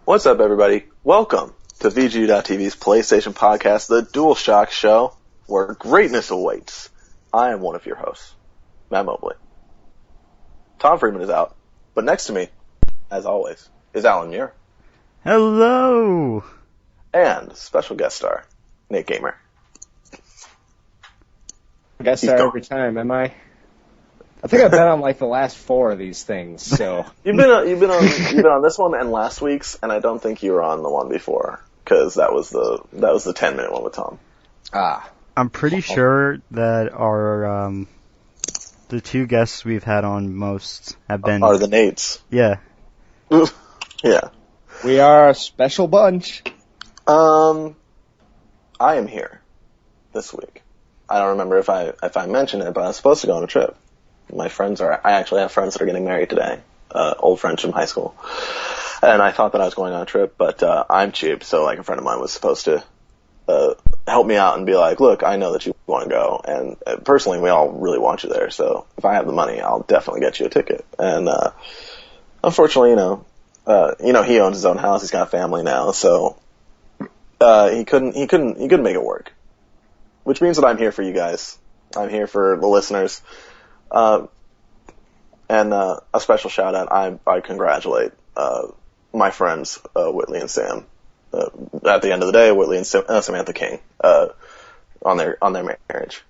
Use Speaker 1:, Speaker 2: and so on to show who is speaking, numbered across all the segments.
Speaker 1: What's up, everybody? Welcome to VGU.TV's PlayStation podcast, the DualShock Show, where greatness awaits. I am one of your hosts, Matt Mobley. Tom Freeman is out, but next to me, as always, is Allan Muir.
Speaker 2: Hello!
Speaker 1: And special guest star, Nate Gamer.
Speaker 3: Guest star every time, am I? I think I've been on like the last 4 of these things, so.
Speaker 1: You've been on this one and last week's, and I don't think you were on the one before, because that was the 10-minute one with Tom.
Speaker 2: I'm pretty sure that our the 2 guests we've had on most have been
Speaker 1: are the Nates.
Speaker 2: Yeah.
Speaker 1: Yeah.
Speaker 3: We are a special bunch.
Speaker 1: I am here this week. I don't remember if I mentioned it, but I was supposed to go on a trip. I actually have friends that are getting married today, old friends from high school. And I thought that I was going on a trip, but I'm cheap, so like a friend of mine was supposed to help me out and be like, look, I know that you want to go, and personally we all really want you there, so if I have the money, I'll definitely get you a ticket. And unfortunately, he owns his own house, he's got a family now, so he couldn't make it work. Which means that I'm here for you guys. I'm here for the listeners. And a special shout out, I congratulate my friends Whitley and Sam. At the end of the day, Whitley and Samantha King on their marriage.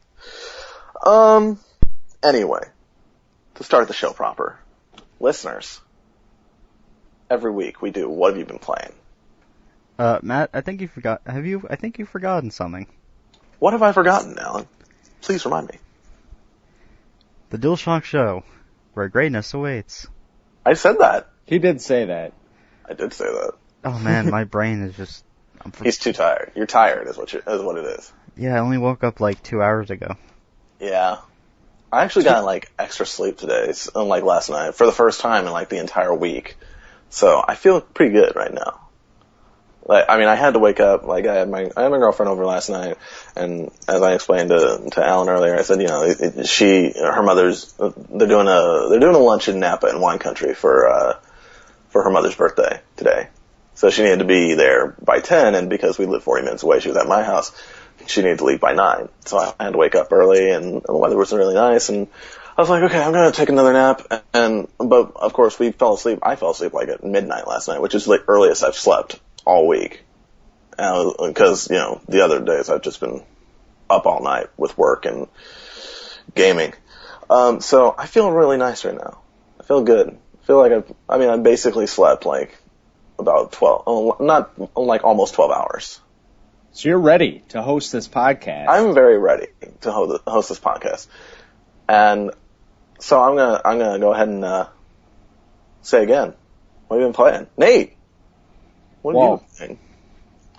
Speaker 1: Anyway, to start the show proper, listeners, every week we do What Have You Been Playing?
Speaker 2: Matt, I think you forgot. I think you've forgotten something.
Speaker 1: What have I forgotten, Allan? Please remind me.
Speaker 2: The DualShock Show, where greatness awaits.
Speaker 1: I said that.
Speaker 3: He did say that.
Speaker 1: I did say that.
Speaker 2: Oh man, my brain is just...
Speaker 1: He's too tired. You're tired is what it is.
Speaker 2: Yeah, I only woke up like 2 hours ago.
Speaker 1: Yeah. I actually got like extra sleep today, unlike last night, for the first time in like the entire week. So I feel pretty good right now. I had to wake up, I had my girlfriend over last night, and as I explained to Allan earlier, I said, her mother's, they're doing a lunch in Napa in wine country for her mother's birthday today. So she needed to be there by 10, and because we live 40 minutes away, she was at my house, she needed to leave by 9. So I had to wake up early, and the weather was really nice, and I was like, okay, I'm gonna take another nap, but of course I fell asleep like at midnight last night, which is the earliest I've slept all week, because the other days I've just been up all night with work and gaming. So I feel really nice right now. I feel good. I feel like I basically slept like about 12, not like almost 12 hours.
Speaker 3: So you're ready to host this podcast.
Speaker 1: I'm very ready to host this podcast, and so I'm gonna go ahead and say again, what have you been playing, Nate? What have you been playing?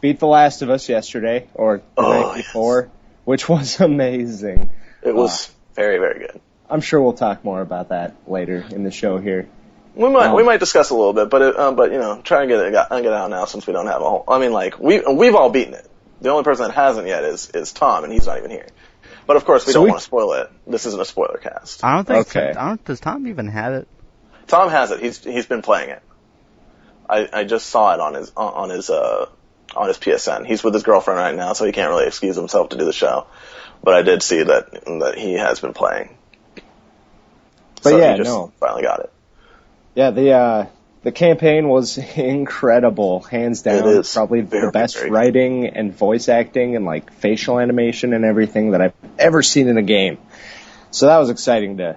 Speaker 3: Beat The Last of Us yesterday, or the night before, yes. Which was amazing.
Speaker 1: It was very, very good. I'm
Speaker 3: sure we'll talk more about that later in the show here.
Speaker 1: We might discuss a little bit, but try and get it out now since we don't have a whole. We've all beaten it. The only person that hasn't yet is Tom, and he's not even here. But of course, we don't want to spoil it. This isn't a spoiler cast.
Speaker 2: I don't think. Okay. Does Tom even have it?
Speaker 1: Tom has it. He's been playing it. I just saw it on his PSN. He's with his girlfriend right now, so he can't really excuse himself to do the show. But I did see that he has been playing.
Speaker 3: But
Speaker 1: so
Speaker 3: yeah,
Speaker 1: he just finally got it.
Speaker 3: Yeah, the campaign was incredible, hands down.
Speaker 1: It is
Speaker 3: probably the best writing and voice acting and like facial animation and everything that I've ever seen in a game. So that was exciting to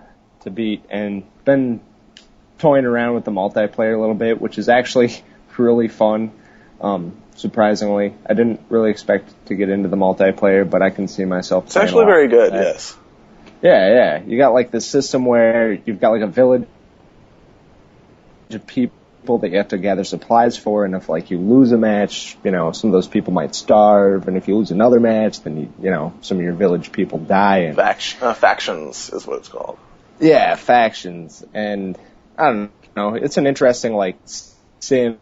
Speaker 3: beat, and been toying around with the multiplayer a little bit, which is actually really fun. Surprisingly, I didn't really expect to get into the multiplayer, but I can see myself.
Speaker 1: It's actually very good. Yes.
Speaker 3: Yeah. You got like this system where you've got like a village of people that you have to gather supplies for, and if like you lose a match, some of those people might starve, and if you lose another match, then some of your village people die. And
Speaker 1: factions is what it's called.
Speaker 3: Yeah, factions, and I don't know. It's an interesting sim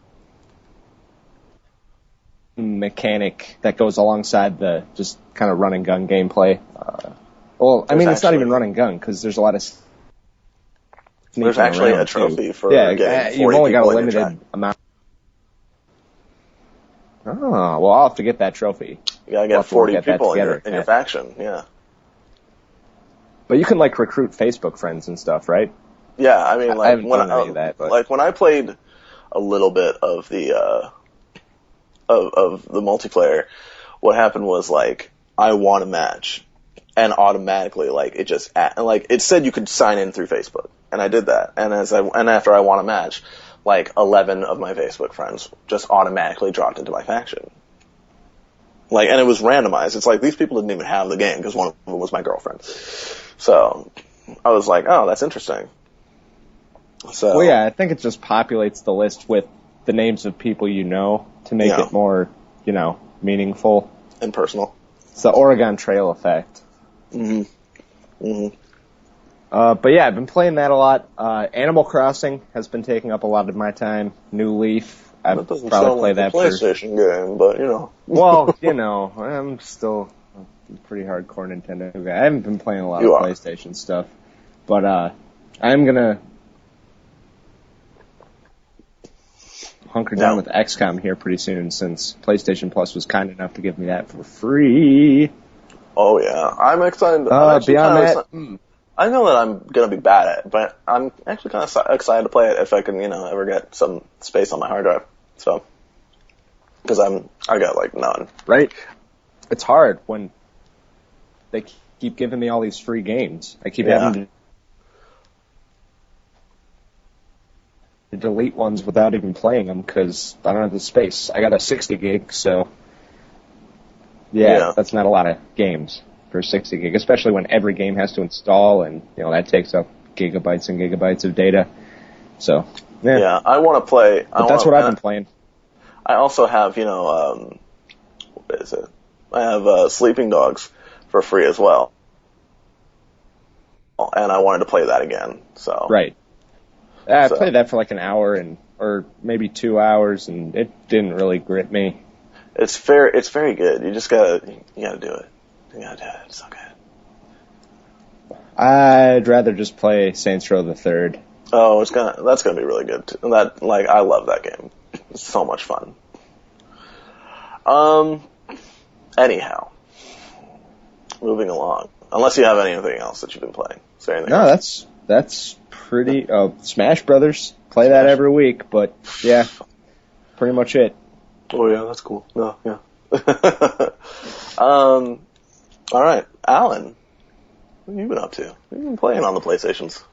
Speaker 3: mechanic that goes alongside the just kind of run and gun gameplay. It's not even run and gun because there's a lot of
Speaker 1: There's actually a trophy for
Speaker 3: getting 40
Speaker 1: you've only got a
Speaker 3: limited amount. Oh, well, I'll have to get that trophy.
Speaker 1: You gotta get 40 people in your faction, yeah.
Speaker 3: But you can, like, recruit Facebook friends and stuff, right?
Speaker 1: Yeah, I mean, like,
Speaker 3: I haven't done any of that, but...
Speaker 1: like, when I played a little bit of the, of the multiplayer, what happened was, like, I won a match, and automatically, like, it just, like, it said you could sign in through Facebook, and I did that, and after I won a match, like, 11 of my Facebook friends just automatically dropped into my faction. Like, and it was randomized. It's like, these people didn't even have the game, because one of them was my girlfriend. So, I was like, oh, that's interesting. So,
Speaker 3: well, yeah, I think it just populates the list with the names of people you know to make it more, meaningful.
Speaker 1: And personal.
Speaker 3: It's the Oregon Trail effect.
Speaker 1: Mm-hmm. Mm-hmm.
Speaker 3: But yeah, I've been playing that a lot. Animal Crossing has been taking up a lot of my time. New Leaf. I'd probably play that
Speaker 1: PlayStation game, but
Speaker 3: Well, I'm still a pretty hardcore Nintendo guy. I haven't been playing a lot of PlayStation stuff, but I'm gonna hunker down with XCOM here pretty soon, since PlayStation Plus was kind enough to give me that for free.
Speaker 1: Oh yeah, I'm excited.
Speaker 3: Beyond that,
Speaker 1: I know that I'm gonna be bad at it, but I'm actually kind of excited to play it if I can, ever get some space on my hard drive. So, because I got like none.
Speaker 3: Right. It's hard when they keep giving me all these free games. I keep having to delete ones without even playing them because I don't have the space. I got a 60 gig, so that's not a lot of games for 60 gig, especially when every game has to install, and that takes up gigabytes and gigabytes of data. So
Speaker 1: I want to play.
Speaker 3: But that's what I've been playing.
Speaker 1: I also have what is it? I have Sleeping Dogs for free as well, and I wanted to play that again. So
Speaker 3: right. I played that for like an hour or maybe 2 hours, and it didn't really grip me.
Speaker 1: It's very good. You just gotta do it. You gotta do it. It's okay.
Speaker 3: I'd rather just play Saints Row the Third.
Speaker 1: Oh, that's gonna be really good too. I love that game. It's so much fun. Anyhow, moving along. Unless you have anything else that you've been playing. Is there anything else?
Speaker 3: That's pretty. Smash Brothers. Play that every week, but yeah, pretty much it.
Speaker 1: Oh yeah, that's cool. No, yeah. All right, Allan, what have you been up to? What have you been playing on the PlayStations?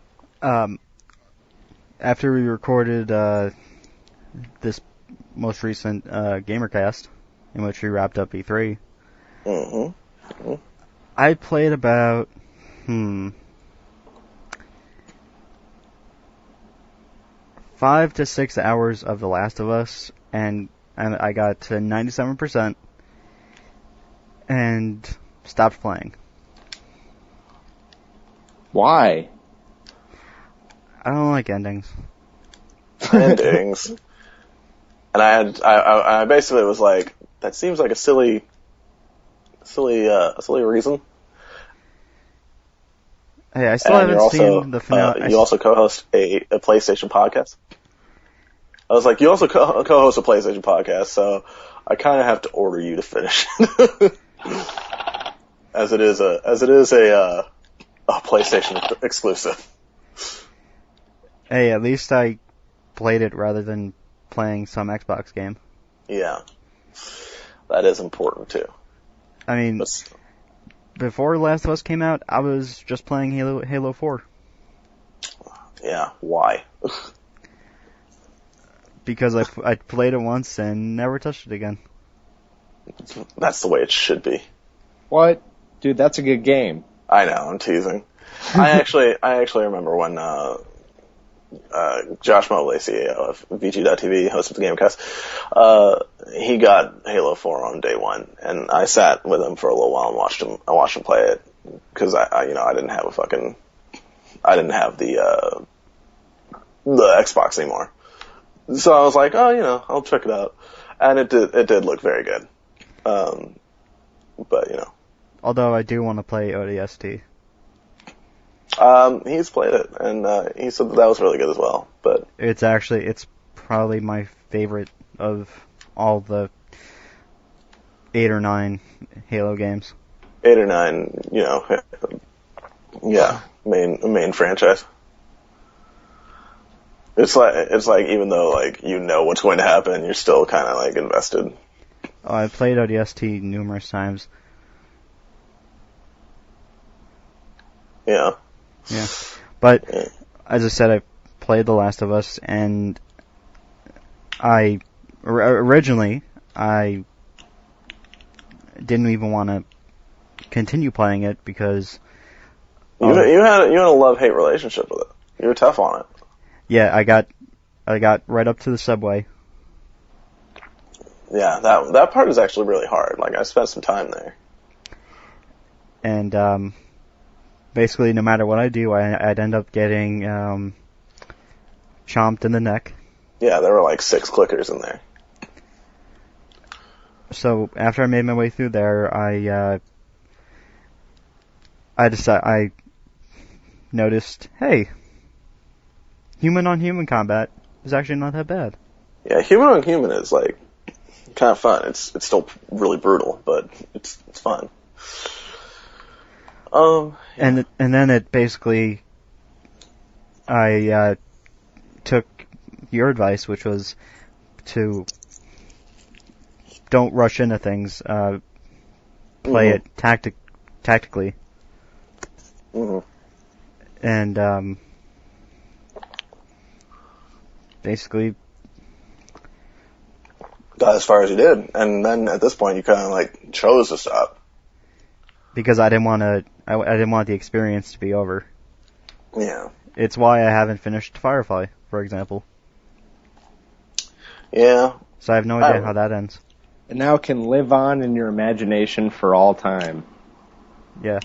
Speaker 2: After we recorded this most recent GamerCast, in which we wrapped up E3, I played about 5 to 6 hours of The Last of Us, and I got to 97% and stopped playing.
Speaker 3: Why?
Speaker 2: I don't like endings.
Speaker 1: Endings. And I basically was like, that seems like a silly reason.
Speaker 2: Hey, I still haven't seen the finale.
Speaker 1: You also co-host a PlayStation podcast. I was like, you also co-host a PlayStation podcast, so I kind of have to order you to finish it. as it is a PlayStation exclusive.
Speaker 2: Hey, at least I played it rather than playing some Xbox game.
Speaker 1: Yeah. That is important too.
Speaker 2: I mean, before Last of Us came out, I was just playing Halo 4.
Speaker 1: Yeah, why?
Speaker 2: Because I played it once and never touched it again.
Speaker 1: That's the way it should be.
Speaker 3: What? Dude, that's a good game.
Speaker 1: I know, I'm teasing. I actually remember when Josh Mobley, CEO of VGU.TV, host of the Gamecast, he got Halo 4 on day one, and I sat with him for a little while and watched him play it, because I didn't have the Xbox anymore. So I was like, I'll check it out. And it did look very good. But,
Speaker 2: Although I do want to play ODST.
Speaker 1: He's played it, and he said that was really good as well. But
Speaker 2: it's probably my favorite of all the 8 or 9 Halo games.
Speaker 1: 8 or 9, yeah, main franchise. It's like even though like you know what's going to happen, you're still kind of like invested.
Speaker 2: Oh, I played ODST numerous times.
Speaker 1: Yeah.
Speaker 2: Yeah. But
Speaker 1: Yeah.
Speaker 2: as I said, I played The Last of Us, and originally I didn't even want to continue playing it because
Speaker 1: You had a love-hate relationship with it. You were tough on it.
Speaker 2: yeah, I got right up to the subway.
Speaker 1: Yeah, that part is actually really hard. Like I spent some time there.
Speaker 2: And basically, no matter what I do, I'd end up getting chomped in the neck.
Speaker 1: Yeah, there were like 6 clickers in there.
Speaker 2: So after I made my way through there, I noticed, hey, human on human combat is actually not that bad.
Speaker 1: Yeah, human on human is like kind of fun. It's still really brutal, but it's fun.
Speaker 2: And then it basically, I took your advice, which was to don't rush into things. Play it tactically.
Speaker 1: Mm-hmm.
Speaker 2: And basically
Speaker 1: got as far as you did, and then at this point you kind of like chose to stop
Speaker 2: because I didn't want the experience to be over.
Speaker 1: Yeah.
Speaker 2: It's why I haven't finished Firefly, for example.
Speaker 1: Yeah.
Speaker 2: So I have no idea how that ends.
Speaker 3: It now can live on in your imagination for all time.
Speaker 2: Yeah.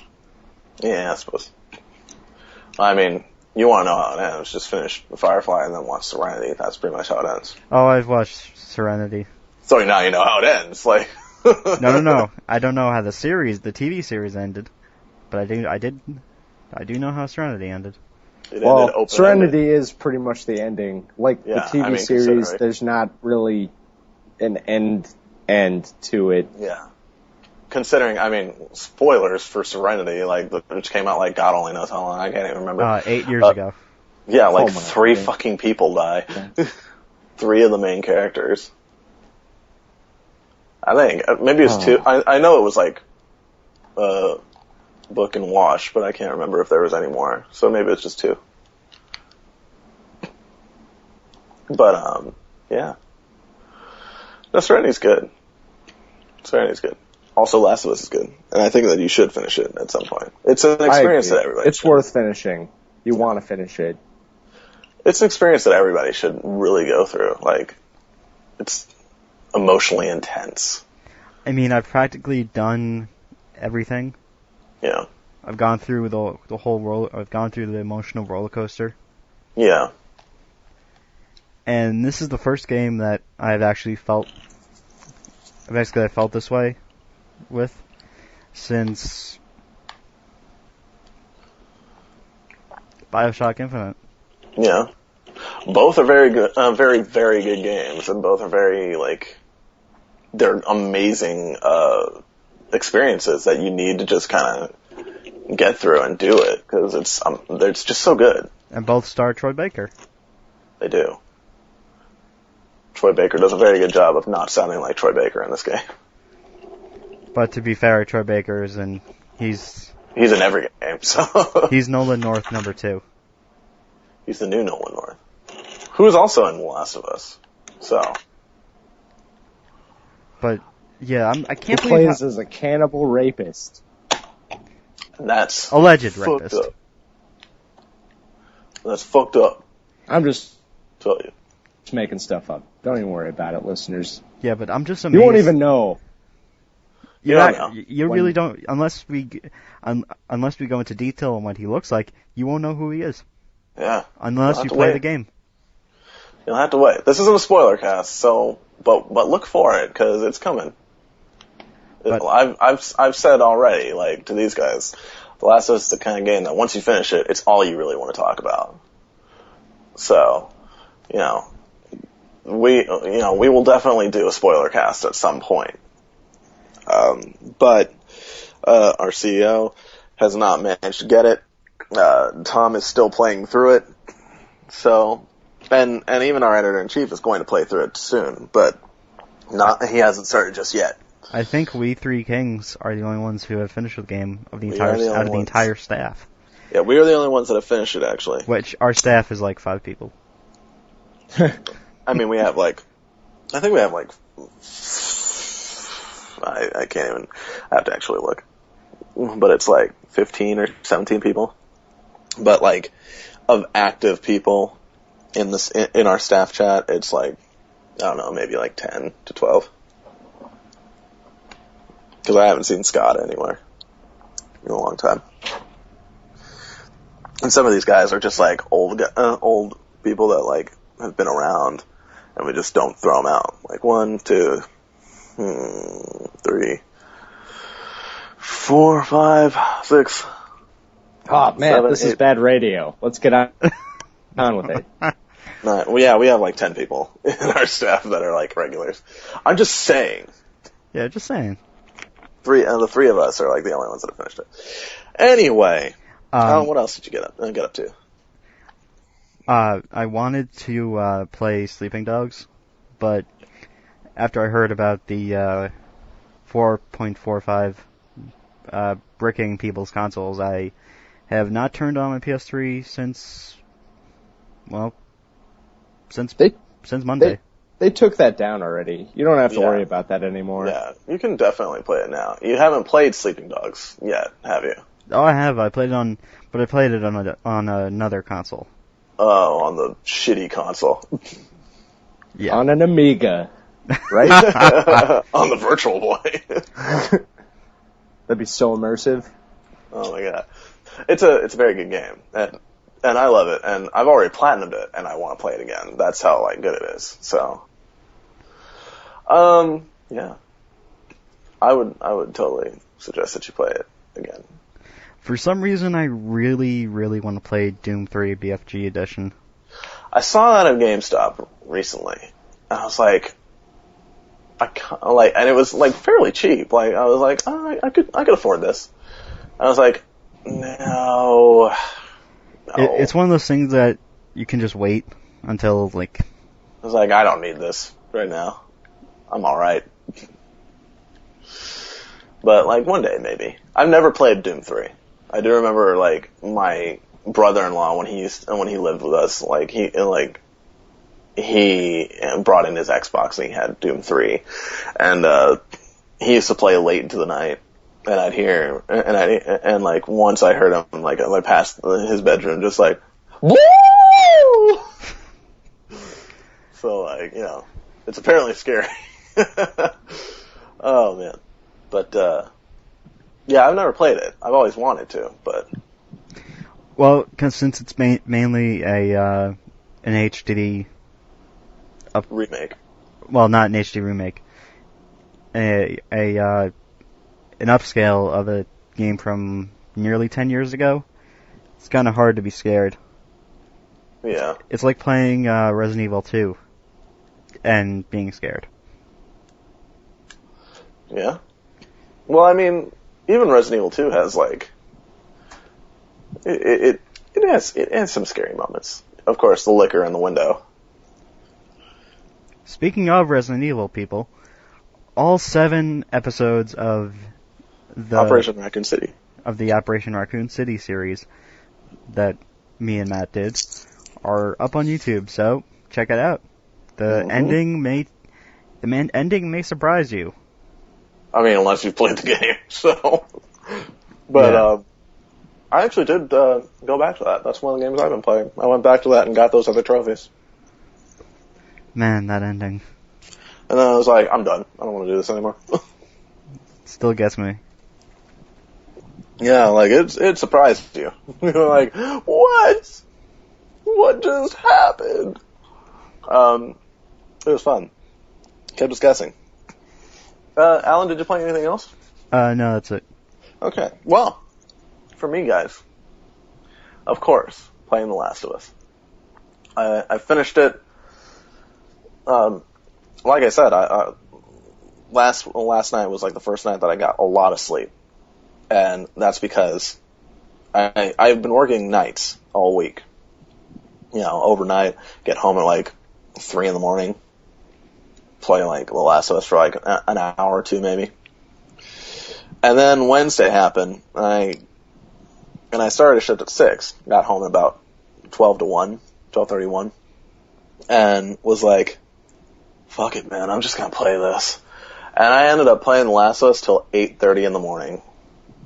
Speaker 1: Yeah, I suppose. I mean, you want to know how it ends, just finish Firefly and then watch Serenity. That's pretty much how it ends.
Speaker 2: Oh, I've watched Serenity.
Speaker 1: So now you know how it ends. Like.
Speaker 2: No. I don't know how the TV series ended, but I do know how Serenity ended.
Speaker 3: Well, Serenity is pretty much the ending. Like the TV series, there's not really an end to it.
Speaker 1: Yeah. Considering, I mean, spoilers for Serenity, like, which came out like God only knows how long, I can't even remember.
Speaker 2: 8 years ago.
Speaker 1: Yeah, like 3 fucking people die. Yeah. 3 of the main characters. I think. Maybe it's 2. I know it was like, Book and Wash, but I can't remember if there was any more. So maybe it's just 2. But, yeah. No, Serenity's good. Serenity's good. Also, Last of Us is good. And I think that you should finish it at some point. It's an experience that everybody
Speaker 3: It's worth finishing. You want to finish it.
Speaker 1: It's an experience that everybody should really go through. Like, it's emotionally intense.
Speaker 2: I mean, I've practically done everything.
Speaker 1: Yeah.
Speaker 2: I've gone through the whole I've gone through the emotional roller coaster.
Speaker 1: Yeah.
Speaker 2: And this is the first game that I've actually felt. Basically, I felt this way with since BioShock Infinite.
Speaker 1: Yeah. Both are very good, very, very good games, and both are very, like, they're amazing, experiences that you need to just kind of get through and do it, because it's just so good.
Speaker 2: And both star Troy Baker.
Speaker 1: They do. Troy Baker does a very good job of not sounding like Troy Baker in this game.
Speaker 2: But to be fair, Troy Baker is he's
Speaker 1: in every game, so.
Speaker 2: He's Nolan North number 2.
Speaker 1: He's the new Nolan North. Who is also in The Last of Us. So.
Speaker 2: But, yeah, I can't
Speaker 3: believe
Speaker 2: he
Speaker 3: plays as a cannibal rapist.
Speaker 1: That's
Speaker 2: alleged rapist.
Speaker 1: Up. That's fucked up.
Speaker 3: I'm just
Speaker 1: tell you.
Speaker 3: Just making stuff up. Don't even worry about it, listeners.
Speaker 2: Yeah, but I'm just amazed.
Speaker 3: You won't even know.
Speaker 2: You really don't, unless we go into detail on what he looks like, you won't know who he is.
Speaker 1: Yeah.
Speaker 2: Unless you play the game.
Speaker 1: You'll have to wait. This isn't a spoiler cast, so, but look for it, cause it's coming. But, I've said already, like, to these guys, The Last of Us is the kind of game that once you finish it, it's all you really want to talk about. So, we will definitely do a spoiler cast at some point. But our CEO has not managed to get it. Tom is still playing through it. So, and even our editor-in-chief is going to play through it soon, but he hasn't started just yet.
Speaker 2: I think we three kings are the only ones who have finished the game out of the entire staff.
Speaker 1: Yeah, we are the only ones that have finished it, actually.
Speaker 2: Which, our staff is like 5 people.
Speaker 1: I mean, I think we have like, I can't even, I have to actually look. But it's like 15 or 17 people. But like, of active people in our staff chat, it's like, I don't know, maybe like 10 to 12. Because I haven't seen Scott anywhere in a long time. And some of these guys are just like old people that like have been around, and we just don't throw them out. Like 1, 2, 3, 4, 5, 6.
Speaker 3: Oh man,
Speaker 1: 7,
Speaker 3: this
Speaker 1: 8.
Speaker 3: is bad radio. Let's get on with it.
Speaker 1: Well, yeah, we have like 10 people in our staff that are like regulars. I'm just saying.
Speaker 2: Yeah, just saying.
Speaker 1: The 3 of us are like the only ones that have finished it. Anyway, what else did you get up to?
Speaker 2: I wanted to play Sleeping Dogs, but after I heard about the 4.45 bricking people's consoles, I have not turned on my PS3 since Monday.
Speaker 3: They took that down already. You don't have to worry about that anymore.
Speaker 1: Yeah, you can definitely play it now. You haven't played Sleeping Dogs yet, have you?
Speaker 2: Oh, I have. I played it on another console.
Speaker 1: Oh, on the shitty console.
Speaker 2: Yeah.
Speaker 3: On an Amiga, right?
Speaker 1: On the Virtual Boy.
Speaker 3: That'd be so immersive.
Speaker 1: Oh my god. It's a very good game. And I love it, and I've already platinumed it, and I want to play it again. That's how like good it is. So, yeah, I would totally suggest that you play it again.
Speaker 2: For some reason, I really, really want to play Doom 3 BFG Edition.
Speaker 1: I saw that at GameStop recently, and I was like, and it was like fairly cheap. Like I was like, oh, I could afford this. And I was like, no.
Speaker 2: It's one of those things that you can just wait until, like...
Speaker 1: I was like, I don't need this right now. I'm alright. But, like, one day, maybe. I've never played Doom 3. I do remember, like, my brother-in-law, when he lived with us, he brought in his Xbox and he had Doom 3. And, he used to play late into the night. And I'd hear, and like, once I heard him, like, I passed his bedroom, just like, woo! So, like, you know, it's apparently scary. Oh, man. But, yeah, I've never played it. I've always wanted to, but.
Speaker 2: Well, since it's mainly an HD
Speaker 1: remake.
Speaker 2: Well, not an HD remake. An upscale of a game from nearly 10 years ago, it's kind of hard to be scared.
Speaker 1: Yeah.
Speaker 2: It's like playing Resident Evil 2 and being scared.
Speaker 1: Yeah. Well, I mean, even Resident Evil 2 has, like, it has some scary moments. Of course, the liquor in the window.
Speaker 2: Speaking of Resident Evil, people, all 7 episodes of the
Speaker 1: Operation Raccoon City.
Speaker 2: Of the Operation Raccoon City series that me and Matt did are up on YouTube, so check it out. The ending may surprise you.
Speaker 1: I mean, unless you've played the game, so. But,
Speaker 2: yeah.
Speaker 1: I actually did go back to that. That's one of the games I've been playing. I went back to that and got those other trophies.
Speaker 2: Man, that ending.
Speaker 1: And then I was like, I'm done. I don't want to do this anymore.
Speaker 2: Still gets me.
Speaker 1: Yeah, like, it surprised you. You're like, what? What just happened? It was fun. Kept us guessing. Allan, did you play anything else?
Speaker 2: No, that's it.
Speaker 1: Okay. Well, for me, guys, of course, playing The Last of Us. I finished it. Like I said, last night was like the first night that I got a lot of sleep, and that's because I've been working nights all week. Overnight, get home at like 3 a.m, play like The Last of Us for like an hour or two maybe. And then Wednesday happened, and I started a shift at 6, got home at about 12:31, and was like, fuck it, man, I'm just gonna play this. And I ended up playing The Last of Us till 8:30 in the morning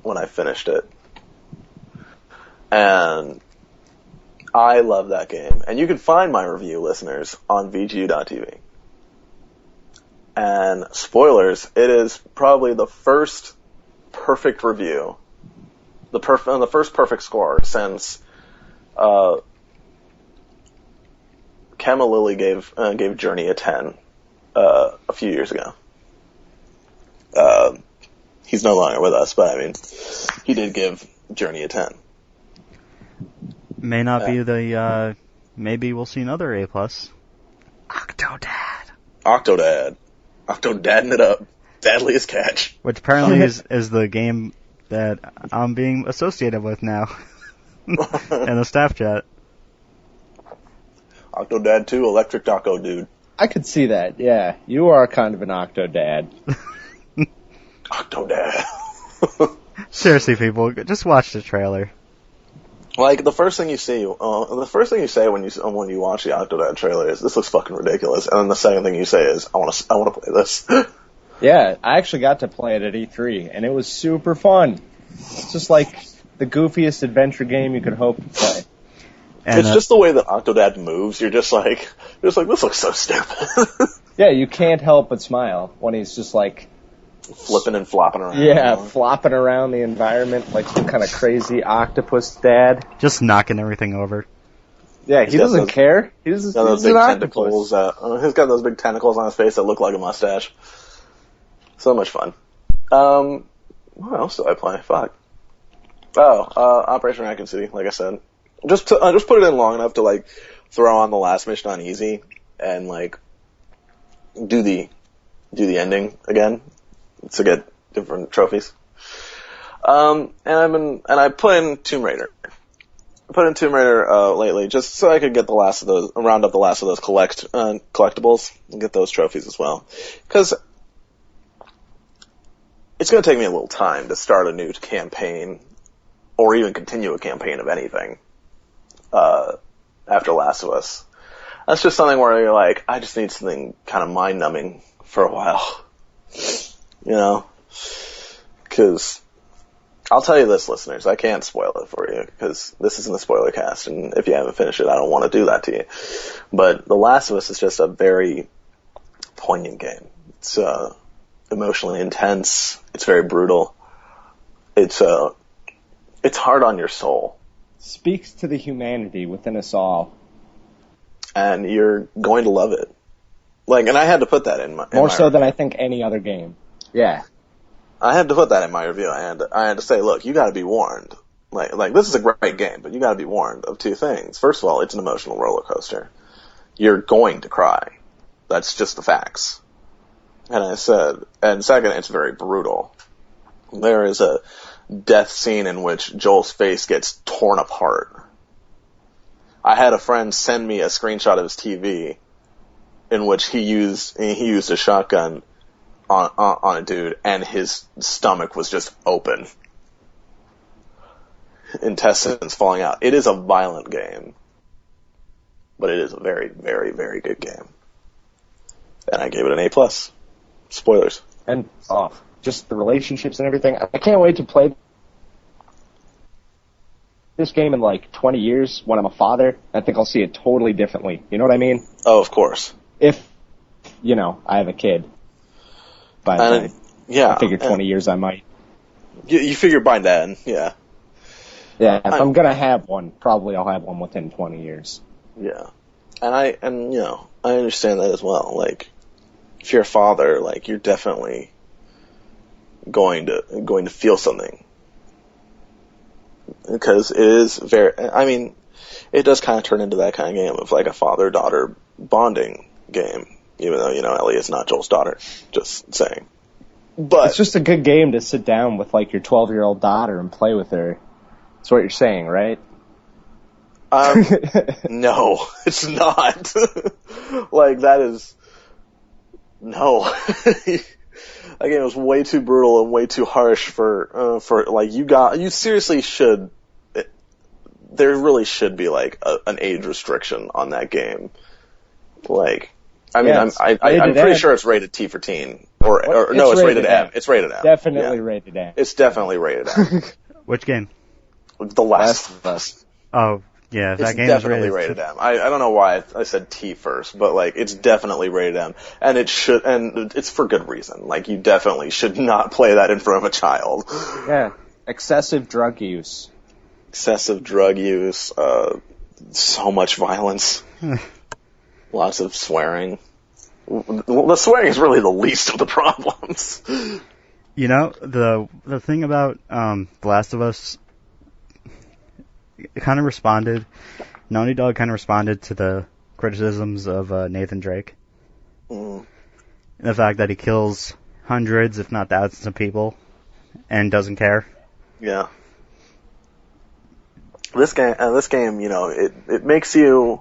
Speaker 1: when I finished it. And I love that game. And you can find my review, listeners, on VGU.TV. And spoilers, it is probably the first perfect review, the first perfect score since Kema Lilly gave Journey a 10 a few years ago. He's no longer with us, but I mean, he did give Journey a 10.
Speaker 2: May not be the, maybe we'll see another A+.
Speaker 1: Octodadding it up. Deadliest catch.
Speaker 2: Which apparently is the game that I'm being associated with now. In the staff chat.
Speaker 1: Octodad 2, Electric Taco Dude.
Speaker 3: I could see that, yeah. You are kind of an Octodad.
Speaker 1: Octodad.
Speaker 2: Seriously, people, just watch the trailer.
Speaker 1: Like, the first thing you say when you watch the Octodad trailer is, this looks fucking ridiculous. And then the second thing you say is, I want to play this.
Speaker 3: Yeah, I actually got to play it at E3, and it was super fun. It's just like the goofiest adventure game you could hope to play.
Speaker 2: And,
Speaker 1: it's just the way that Octodad moves. You're just like, this looks so stupid.
Speaker 3: Yeah, you can't help but smile when he's just like
Speaker 1: flipping and flopping around.
Speaker 3: Yeah, flopping around the environment like some kind of crazy octopus dad.
Speaker 2: Just knocking everything over.
Speaker 3: Yeah, he doesn't care. He's
Speaker 1: those big tentacles. He's got those big tentacles on his face that look like a mustache. So much fun. What else do I play? Fuck. Operation Raccoon City, like I said. Just put it in long enough to like throw on the last mission on easy and like do the ending again to get different trophies. And I put in Tomb Raider. I put in Tomb Raider lately just so I could get round up the last of those collectibles and get those trophies as well. Because it's going to take me a little time to start a new campaign or even continue a campaign of anything after Last of Us. That's just something where you're like, I just need something kind of mind-numbing for a while. Because I'll tell you this, listeners, I can't spoil it for you because this isn't a spoiler cast, and if you haven't finished it, I don't want to do that to you. But The Last of Us is just a very poignant game. It's emotionally intense. It's very brutal. It's hard on your soul.
Speaker 3: Speaks to the humanity within us all.
Speaker 1: And you're going to love it. Like, and I had to put that in my
Speaker 3: more so than I think any other game. Yeah.
Speaker 1: I had to put that in my review. I had to say, look, you gotta be warned. Like this is a great game, but you gotta be warned of two things. First of all, it's an emotional roller coaster. You're going to cry. That's just the facts. And second, it's very brutal. There is a death scene in which Joel's face gets torn apart. I had a friend send me a screenshot of his TV in which he used a shotgun on a dude, and his stomach was just open. Intestines falling out. It is a violent game. But it is a very, very, very good game. And I gave it an A+. Spoilers.
Speaker 3: And, just the relationships and everything. I can't wait to play this game in like 20 years when I'm a father. I think I'll see it totally differently. You know what I mean?
Speaker 1: Oh, of course.
Speaker 3: If, I have a kid. By then.
Speaker 1: Yeah.
Speaker 3: I figure 20 years I might.
Speaker 1: You figure by then, yeah.
Speaker 3: Yeah, if I'm gonna have one, probably I'll have one within 20 years.
Speaker 1: Yeah. And I understand that as well. Like, if you're a father, like, you're definitely going to feel something. Because it is it does kind of turn into that kind of game of like a father-daughter bonding game. Even though, Ellie is not Joel's daughter. Just saying. But
Speaker 3: it's just a good game to sit down with like your 12-year-old daughter and play with her. That's what you're saying, right?
Speaker 1: no, it's not. Like, that is... No. That game was way too brutal and way too harsh for like, you seriously should... There really should be, like, an age restriction on that game. Like, I mean,
Speaker 3: Yes,
Speaker 1: I'm pretty sure it's rated T for teen. Or no, it's rated M. It's rated M.
Speaker 3: Definitely rated M.
Speaker 1: It's definitely rated M.
Speaker 2: Which game?
Speaker 1: The Last of Us.
Speaker 2: Oh, yeah, that
Speaker 1: It's
Speaker 2: game
Speaker 1: definitely
Speaker 2: is
Speaker 1: rated M. I don't know why I said T first, but like, it's definitely rated M. And it's for good reason. Like, you definitely should not play that in front of a child.
Speaker 3: Yeah. Excessive drug use.
Speaker 1: Excessive drug use, so much violence. Lots of swearing. Well, the swearing is really the least of the problems.
Speaker 2: You know, the thing about The Last of Us, it kind of responded, Naughty Dog kind of responded to the criticisms of Nathan Drake. The fact that he kills hundreds, if not thousands of people, and doesn't care.
Speaker 1: Yeah. This game, you know, it makes you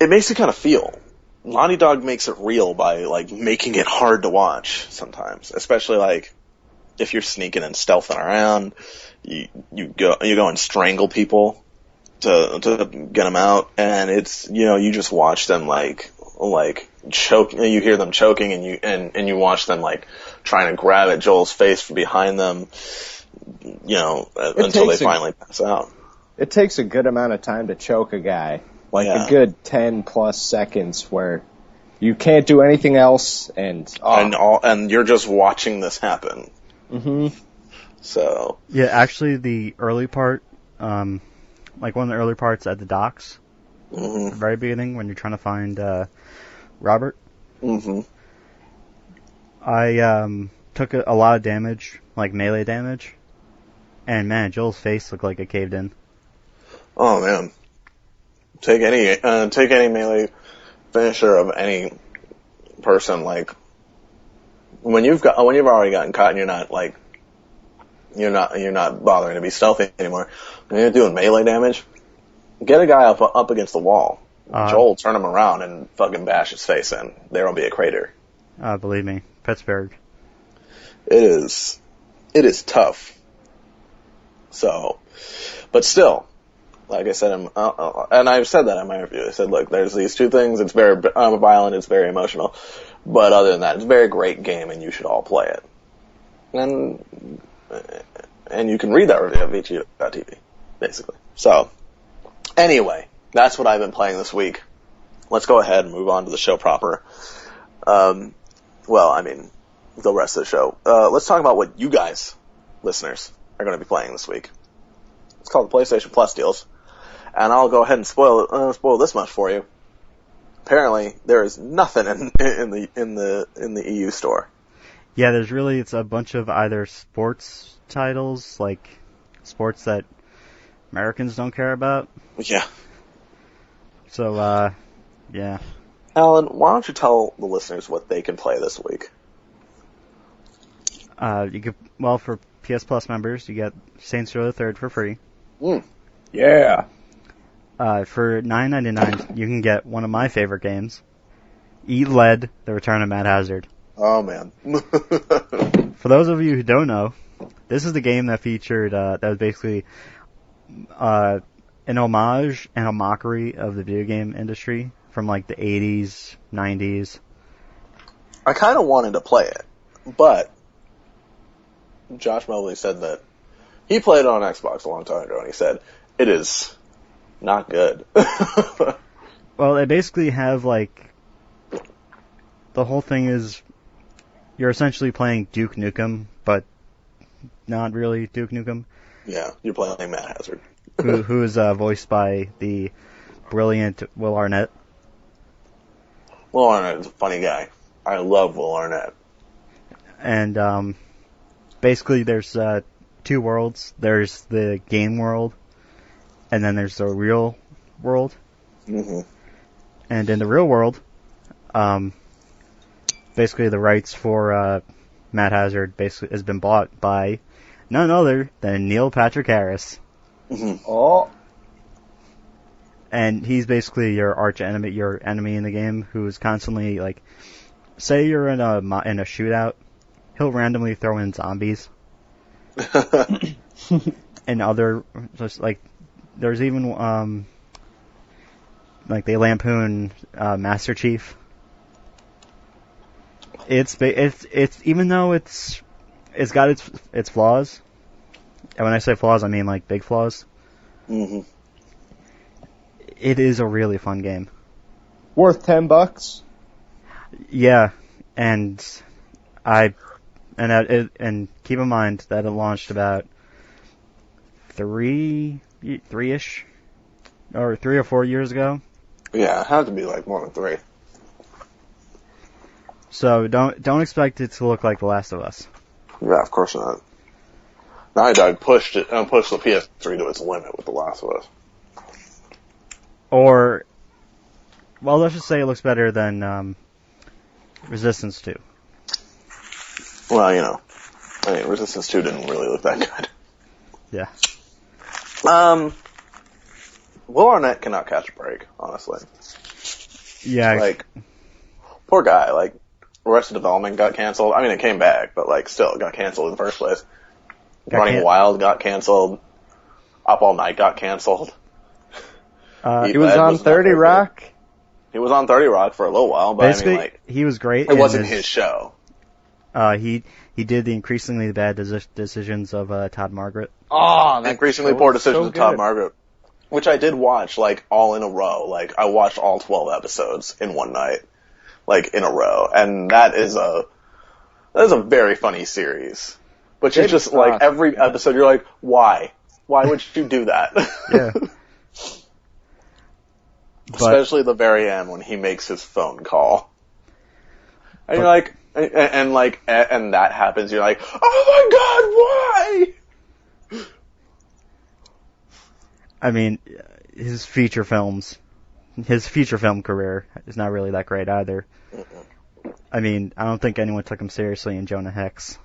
Speaker 1: kind of feel. Naughty Dog makes it real by, like, making it hard to watch sometimes. Especially, like, if you're sneaking and stealthing around, you go and strangle people to get them out, and it's, you know, you just watch them, like choke, you hear them choking, and you watch them, like, trying to grab at Joel's face from behind them, you know, until they finally pass out.
Speaker 3: It takes a good amount of time to choke a guy. Like,
Speaker 1: Yeah.
Speaker 3: a good 10 plus seconds where you can't do anything else, and
Speaker 1: you're just watching this happen.
Speaker 3: Mm-hmm.
Speaker 1: So
Speaker 2: Yeah, actually, the early part, like one of the early parts at the docks, the very beginning when you're trying to find Robert.
Speaker 1: Mm-hmm.
Speaker 2: I took a lot of damage, like melee damage, and man, Joel's face looked like it caved in.
Speaker 1: Oh man, take any melee finisher of any person, like when you've already gotten caught and you're not bothering to be stealthy anymore. When you're doing melee damage, get a guy up against the wall. Joel, turn him around and fucking bash his face in. There will be a crater.
Speaker 2: Believe me, Pittsburgh.
Speaker 1: It is tough. So, but still, like I said, and I've said that in my review. I said, look, there's these two things. It's very violent. It's very emotional. But other than that, it's a very great game, and you should all play it. And you can read that review at VGU.TV, basically. So, anyway, that's what I've been playing this week. Let's go ahead and move on to the show proper. Well, I mean, the rest of the show. Let's talk about what you guys, listeners, are going to be playing this week. It's called the PlayStation Plus deals, and I'll go ahead and spoil this much for you. Apparently, there is nothing in the EU store.
Speaker 2: Yeah, it's a bunch of either sports titles, like sports that Americans don't care about.
Speaker 1: Yeah.
Speaker 2: So, yeah.
Speaker 1: Allan, why don't you tell the listeners what they can play this week?
Speaker 2: For PS Plus members, you get Saints Row the Third for free.
Speaker 3: Yeah.
Speaker 2: For $9.99, you can get one of my favorite games, Eat Lead: The Return of Mad Hazard.
Speaker 1: Oh man.
Speaker 2: For those of you who don't know, this is the game that featured that was basically an homage and a mockery of the video game industry from like the 80s, 90s.
Speaker 1: I kind of wanted to play it, but Josh Mobley said that he played it on Xbox a long time ago, and he said it is not good.
Speaker 2: Well, they basically have like the whole thing is you're essentially playing Duke Nukem, but not really Duke Nukem.
Speaker 1: Yeah, you're playing Mad Hazard.
Speaker 2: who is voiced by the brilliant Will Arnett.
Speaker 1: Will Arnett is a funny guy. I love Will Arnett.
Speaker 2: And basically there's two worlds. There's the game world, and then there's the real world.
Speaker 1: Mm-hmm.
Speaker 2: And in the real world, basically the rights for Matt Hazard basically has been bought by none other than Neil Patrick Harris.
Speaker 1: Mm-hmm.
Speaker 3: Oh.
Speaker 2: And he's basically your enemy in the game, who is constantly like, say you're in a shootout, he'll randomly throw in zombies. And other, just like, there's even like they lampoon Master Chief. It's even though it's got its flaws, and when I say flaws, I mean like big flaws.
Speaker 1: Mm-hmm.
Speaker 2: It is a really fun game.
Speaker 3: Worth $10?
Speaker 2: Yeah, and and keep in mind that it launched about three-ish, or 3 or 4 years ago.
Speaker 1: Yeah, it had to be like more than 3.
Speaker 2: So don't expect it to look like The Last of Us.
Speaker 1: Yeah, of course not. Naughty Dog pushed the PS3 to its limit with The Last of Us.
Speaker 2: Or, well, let's just say it looks better than Resistance 2.
Speaker 1: Well, you know, I mean, Resistance 2 didn't really look that good.
Speaker 2: Yeah.
Speaker 1: Will Arnett cannot catch a break, honestly.
Speaker 2: Yeah.
Speaker 1: Like, poor guy. Like, Arrested Development got canceled. I mean, it came back, but like, still, it got canceled in the first place. Running Wild got canceled. Up All Night got canceled.
Speaker 3: He was on 30 Rock.
Speaker 1: He was on 30 Rock for a little while, but
Speaker 2: basically,
Speaker 1: I mean, like,
Speaker 2: he was great.
Speaker 1: It wasn't his show.
Speaker 2: He did the increasingly bad decisions of Todd Margaret.
Speaker 3: Oh,
Speaker 1: the increasingly poor decisions of Todd Margaret, which I did watch like all in a row. Like I watched all 12 episodes in one night, like in a row, and that is a very funny series. But you just like every episode, you're like, why? Why would you do that?
Speaker 2: Yeah.
Speaker 1: Especially the very end when he makes his phone call. And you're like, and that happens, you're like, oh my god, why?
Speaker 2: I mean, his feature film career is not really that great either.
Speaker 1: Mm-mm.
Speaker 2: I mean, I don't think anyone took him seriously in Jonah Hex.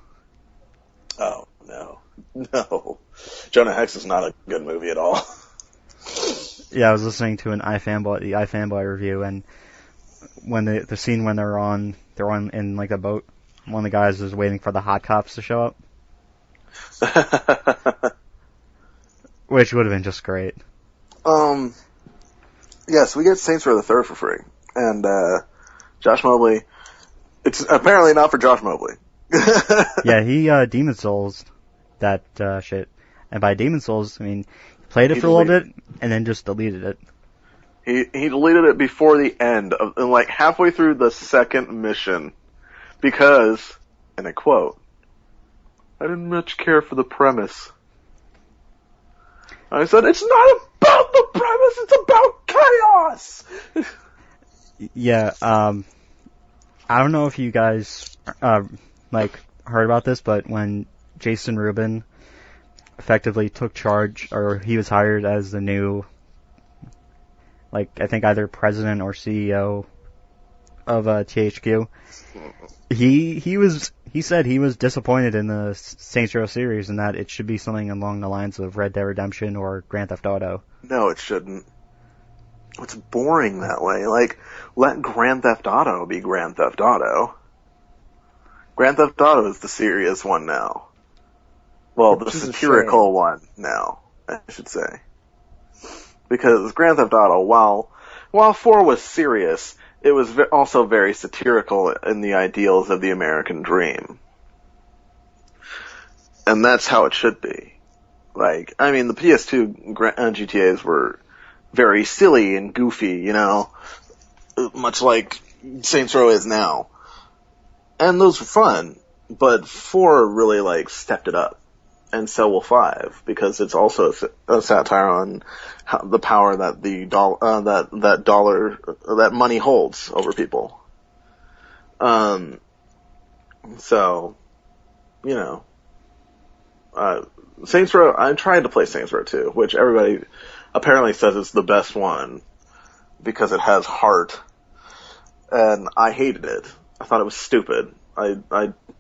Speaker 1: Oh, no. No. Jonah Hex is not a good movie at all.
Speaker 2: Yeah, I was listening to the iFanboy review, and when the scene when they're on in like a boat, one of the guys was waiting for the hot cops to show up, which would have been just great.
Speaker 1: Yes, we get Saints Row the Third for free, and Josh Mobley. It's apparently not for Josh Mobley.
Speaker 2: Yeah, he Demon Souls that shit, and by Demon Souls, I mean he played it for a little bit and then just deleted it.
Speaker 1: He deleted it before the end of, and like halfway through the second mission, because, and I quote, I didn't much care for the premise. I said, it's not about the premise, it's about chaos!
Speaker 2: Yeah, I don't know if you guys, heard about this, but when Jason Rubin effectively took charge, or he was hired as the new, I think either president or CEO of THQ, he said he was disappointed in the Saints Row series and that it should be something along the lines of Red Dead Redemption or Grand Theft Auto.
Speaker 1: No, it shouldn't. It's boring that way. Like, let Grand Theft Auto be Grand Theft Auto. Grand Theft Auto is the serious one now. Well, the satirical one now, I should say. Because Grand Theft Auto, while 4 was serious, it was also very satirical in the ideals of the American dream. And that's how it should be. Like, I mean, the PS2 GTAs were very silly and goofy, you know, much like Saints Row is now. And those were fun, but 4 really, stepped it up. And so will 5, because it's also a satire on the power that that money holds over people. So, you know, Saints Row, I tried to play Saints Row 2, which everybody apparently says is the best one because it has heart. And I hated it. I thought it was stupid. And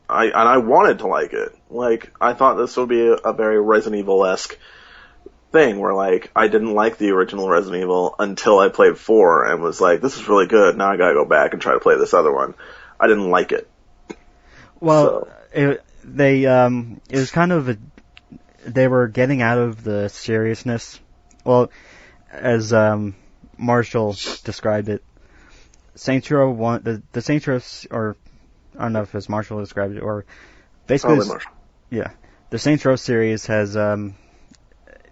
Speaker 1: I wanted to like it. Like, I thought this would be a very Resident Evil-esque thing where, like, I didn't like the original Resident Evil until I played 4 and was like, this is really good, now I gotta go back and try to play this other one. I didn't like it.
Speaker 2: Well, so. It was kind of they were getting out of the seriousness. Well, as Marshall described it, Saints Row the Saints Row, or I don't know if it's Marshall described it, or basically, yeah, the Saints Row series has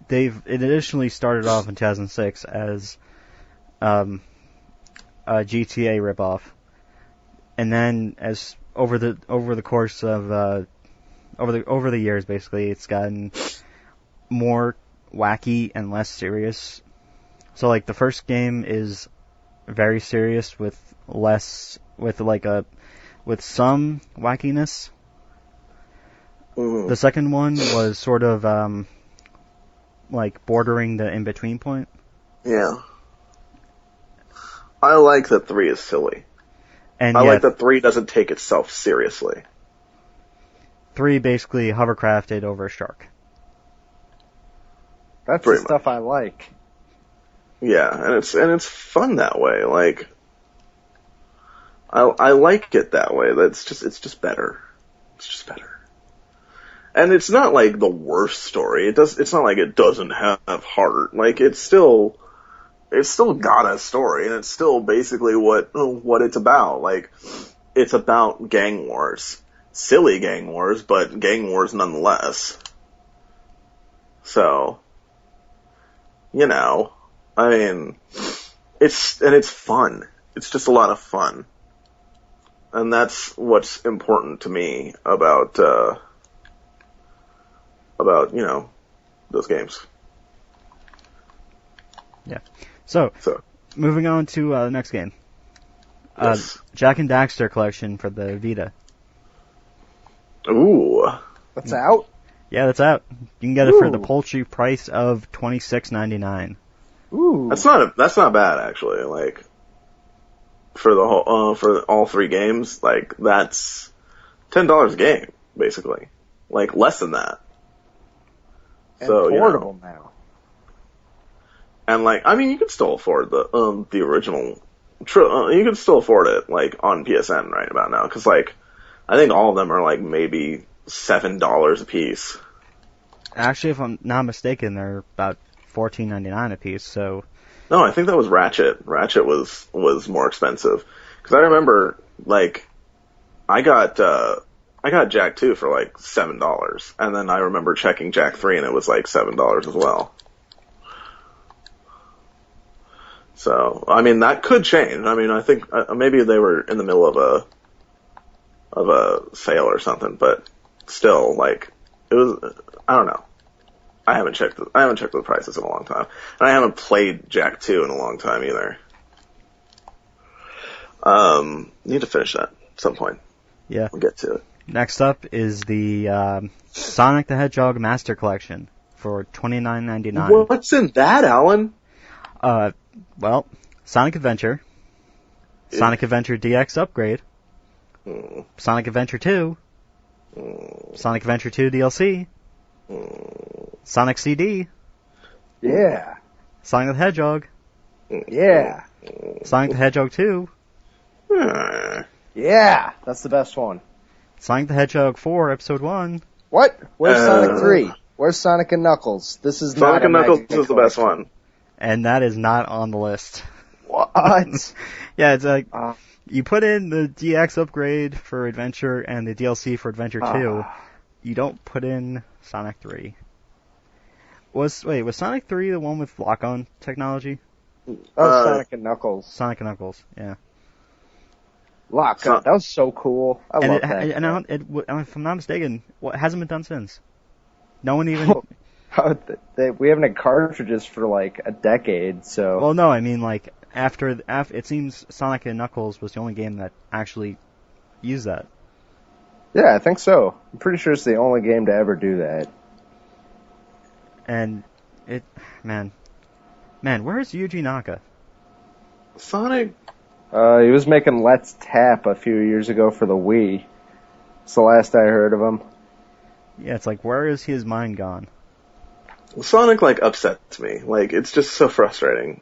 Speaker 2: it initially started off in 2006 as a GTA ripoff, and then as over the course of over the years, basically, it's gotten more wacky and less serious. So, like, the first game is very serious with some wackiness. The second one was sort of like bordering the in between point.
Speaker 1: Yeah, I like that 3 is silly, and I like that 3 doesn't take itself seriously.
Speaker 2: 3 basically hovercrafted over a shark.
Speaker 3: That's the stuff I like.
Speaker 1: Yeah, and it's fun that way. Like, I like it that way. It's just better. It's just better. And it's not like the worst story. It's not like it doesn't have heart. Like, it's still got a story, and it's still basically what it's about. Like, it's about gang wars. Silly gang wars, but gang wars nonetheless. So, you know, I mean, it's fun. It's just a lot of fun. And that's what's important to me about, you know, those games.
Speaker 2: Yeah. So moving on to the next game.
Speaker 1: Yes.
Speaker 2: Jak and Daxter collection for the Vita.
Speaker 1: Ooh.
Speaker 3: That's out?
Speaker 2: Yeah, that's out. You can get it for the paltry price of $26.99.
Speaker 3: Ooh.
Speaker 1: That's not bad, actually. Like, for the whole, for all 3 games, like, that's $10 a game, basically. Like, less than that.
Speaker 3: And
Speaker 1: so,
Speaker 3: portable now.
Speaker 1: And, like, I mean, you could still afford the original, you could still afford it, like, on PSN right about now, cause, like, I think all of them are, like, maybe $7 a piece.
Speaker 2: Actually, if I'm not mistaken, they're about $14.99 a piece, so...
Speaker 1: No, I think that was Ratchet. Ratchet was more expensive. Cause I remember, like, I got Jak 2 for, like, $7, and then I remember checking Jak 3 and it was, like, $7 as well. So, I mean, that could change. I mean, I think maybe they were in the middle of a sale or something, but still, like, it was, I don't know. I haven't checked the prices in a long time. And I haven't played Jak 2 in a long time either. Need to finish that at some point.
Speaker 2: Yeah.
Speaker 1: We'll get to it.
Speaker 2: Next up is the Sonic the Hedgehog Master Collection for $29.99.
Speaker 1: What's in that, Allan?
Speaker 2: Well, Sonic Adventure, Sonic Adventure DX Upgrade, Sonic Adventure 2, Sonic Adventure 2 DLC, Sonic CD,
Speaker 3: yeah,
Speaker 2: Sonic the Hedgehog,
Speaker 3: yeah,
Speaker 2: Sonic the Hedgehog 2,
Speaker 3: yeah, that's the best one.
Speaker 2: Sonic the Hedgehog 4 Episode 1.
Speaker 3: What? Where's Sonic 3? Where's Sonic and Knuckles? This is
Speaker 1: Sonic
Speaker 3: not
Speaker 1: and Knuckles is the best one.
Speaker 2: And that is not on the list.
Speaker 3: What?
Speaker 2: Yeah, it's like, you put in the DX upgrade for Adventure and the DLC for Adventure 2. You don't put in Sonic 3. Was Sonic 3 the one with lock-on technology?
Speaker 3: Sonic and Knuckles.
Speaker 2: Sonic and Knuckles, yeah.
Speaker 3: Lock-on, that was so cool. I love that.
Speaker 2: And if I'm not mistaken, it hasn't been done since. No one even...
Speaker 3: We haven't had cartridges for like a decade, so...
Speaker 2: Well, no, I mean, like, after it seems Sonic and Knuckles was the only game that actually used that.
Speaker 3: Yeah, I think so. I'm pretty sure it's the only game to ever do that.
Speaker 2: And man, where's Yuji Naka?
Speaker 1: Sonic
Speaker 3: He was making Let's Tap a few years ago for the Wii. It's the last I heard of him.
Speaker 2: Yeah, it's like, where is his mind gone?
Speaker 1: Sonic, like, upsets me. Like, it's just so frustrating.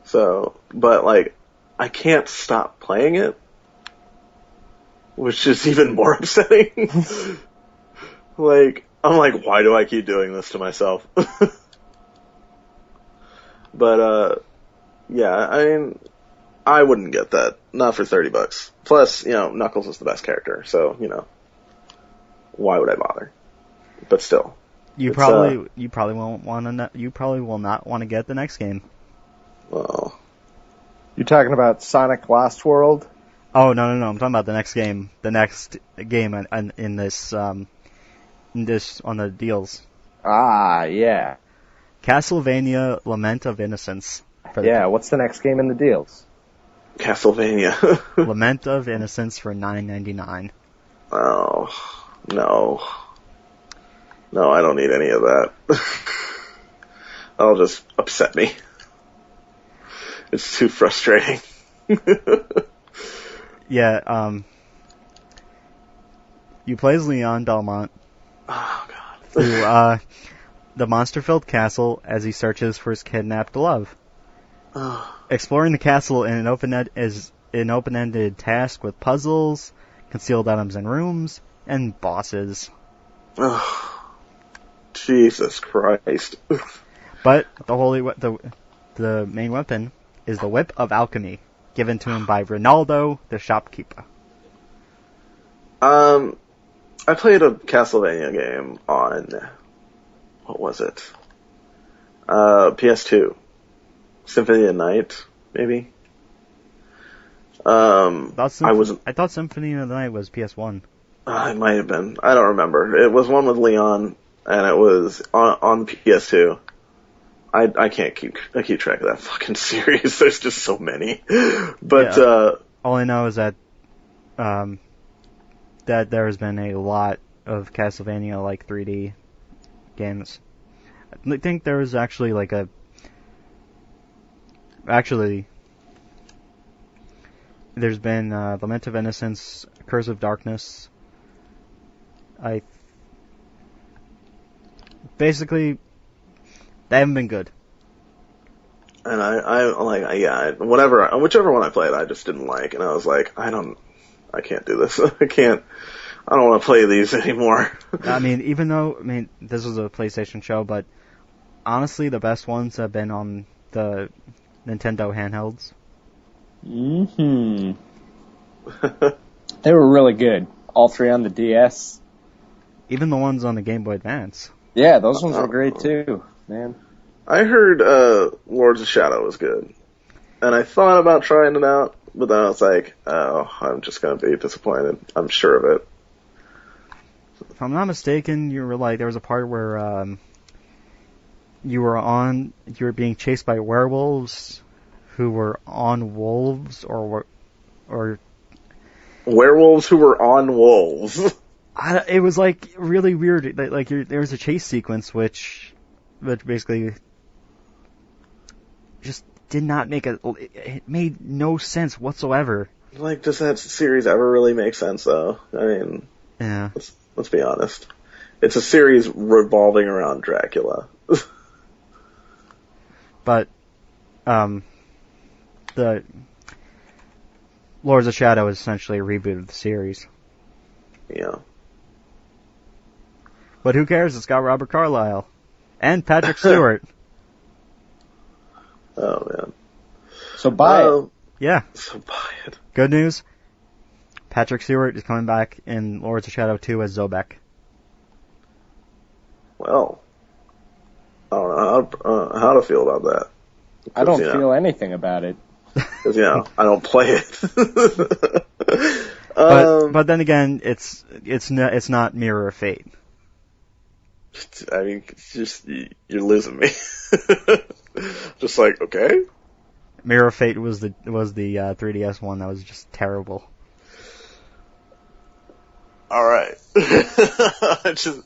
Speaker 1: So, but, like, I can't stop playing it, which is even more upsetting. Like, I'm like, why do I keep doing this to myself? But, yeah, I mean, I wouldn't get that. Not for $30. Plus, Knuckles is the best character, so, why would I bother? But still.
Speaker 2: You probably won't want to. You probably will not want to get the next game.
Speaker 1: Well,
Speaker 3: You talking about Sonic Lost World?
Speaker 2: Oh no! I'm talking about the next game. The next game in this on the deals.
Speaker 3: Ah, yeah.
Speaker 2: Castlevania: Lament of Innocence.
Speaker 3: Yeah, what's the next game in the deals?
Speaker 1: Castlevania.
Speaker 2: Lament of Innocence for $9.99.
Speaker 1: Oh, no. No, I don't need any of that. That'll just upset me. It's too frustrating.
Speaker 2: Yeah, you play as Leon Belmont.
Speaker 1: Oh, God.
Speaker 2: Through, the monster-filled castle as he searches for his kidnapped love. Exploring the castle in an open-ended task with puzzles, concealed items in rooms, and bosses.
Speaker 1: Oh, Jesus Christ.
Speaker 2: But the main weapon is the Whip of Alchemy, given to him by Ronaldo, the shopkeeper.
Speaker 1: I played a Castlevania game on, what was it? PS2. Symphony of the Night, maybe? I
Speaker 2: thought Symphony of the Night was PS1.
Speaker 1: It might have been. I don't remember. It was one with Leon, and it was on PS2. I can't keep track of that fucking series. There's just so many. But
Speaker 2: yeah. All I know is that that there has been a lot of Castlevania like 3D games. I think there was actually there's been Lament of Innocence, Curse of Darkness. Basically, they haven't been good.
Speaker 1: And whichever one I played, I just didn't like, and I was like, I can't do this. I don't want to play these anymore.
Speaker 2: I mean, this was a PlayStation show, but honestly, the best ones have been on the Nintendo handhelds.
Speaker 3: Mm-hmm. They were really good. All three on the DS.
Speaker 2: Even the ones on the Game Boy Advance.
Speaker 3: Yeah, those ones were great too, man.
Speaker 1: I heard Lords of Shadow was good. And I thought about trying it out, but then I was like, oh, I'm just going to be disappointed. I'm sure of it.
Speaker 2: If I'm not mistaken, there was a part where you were being chased by werewolves who were on wolves, or
Speaker 1: werewolves who were on wolves.
Speaker 2: It was like really weird. There was a chase sequence which basically just did not it made no sense whatsoever.
Speaker 1: Like, does that series ever really make sense though? I mean,
Speaker 2: yeah.
Speaker 1: Let's be honest. It's a series revolving around Dracula.
Speaker 2: But the Lords of Shadow is essentially a reboot of the series.
Speaker 1: Yeah.
Speaker 2: But who cares? It's got Robert Carlyle and Patrick Stewart.
Speaker 1: Oh man.
Speaker 3: So buy it.
Speaker 2: Yeah.
Speaker 1: So buy it.
Speaker 2: Good news. Patrick Stewart is coming back in Lords of Shadow 2 as Zobek.
Speaker 1: Well, I don't know how to feel about that.
Speaker 3: I don't feel anything about it.
Speaker 1: Because, I don't play it.
Speaker 2: But then again, it's not Mirror of Fate.
Speaker 1: I mean, it's just, you're losing me. Just like, okay.
Speaker 2: Mirror of Fate was the 3DS one that was just terrible.
Speaker 1: Alright. Just,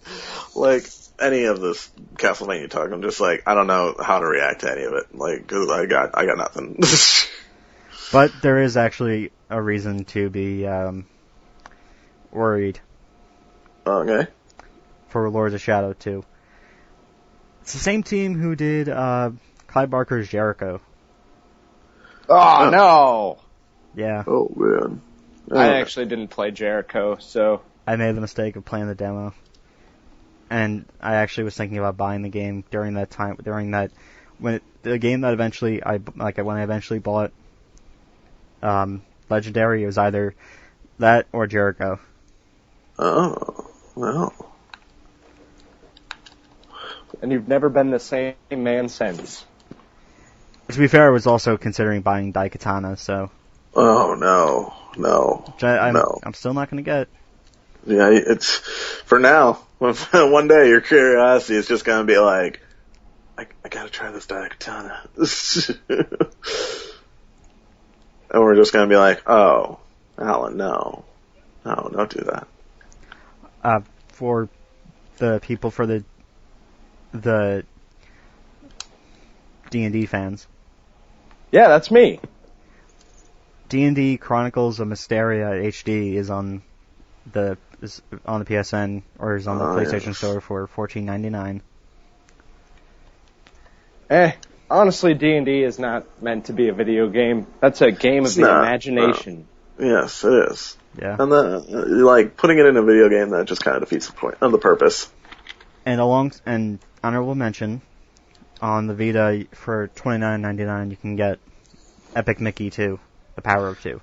Speaker 1: like, any of this Castlevania talk, I'm just like, I don't know how to react to any of it. Like, 'cause I got nothing.
Speaker 2: But there is actually a reason to be worried
Speaker 1: Okay.
Speaker 2: for Lords of Shadow 2. It's the same team who did Clive Barker's Jericho.
Speaker 3: Oh, no!
Speaker 2: Yeah.
Speaker 1: Oh, man.
Speaker 3: I actually didn't play Jericho, so...
Speaker 2: I made the mistake of playing the demo. And I actually was thinking about buying the game during that time, when I eventually bought Legendary, it was either that or Jericho.
Speaker 1: Oh, well.
Speaker 3: And you've never been the same man since.
Speaker 2: To be fair, I was also considering buying Daikatana, so...
Speaker 1: Oh, no.
Speaker 2: Which I'm
Speaker 1: No.
Speaker 2: still not going to get.
Speaker 1: Yeah, it's, for now, one day your curiosity is just gonna be like, I gotta try this Daikatana. And we're just gonna be like, oh, Allan, no, don't do that.
Speaker 2: For the people, for the D&D fans.
Speaker 3: Yeah, that's me.
Speaker 2: D&D Chronicles of Mysteria HD is on the PSN, or is on the PlayStation Store for $14.99.
Speaker 3: Honestly, D&D is not meant to be a video game. That's a game of the imagination.
Speaker 1: No. Yes, it is.
Speaker 2: Yeah.
Speaker 1: And like putting it in a video game, that just kind of defeats the point of the purpose.
Speaker 2: And honorable mention, on the Vita for $29.99 you can get Epic Mickey 2, The Power of 2.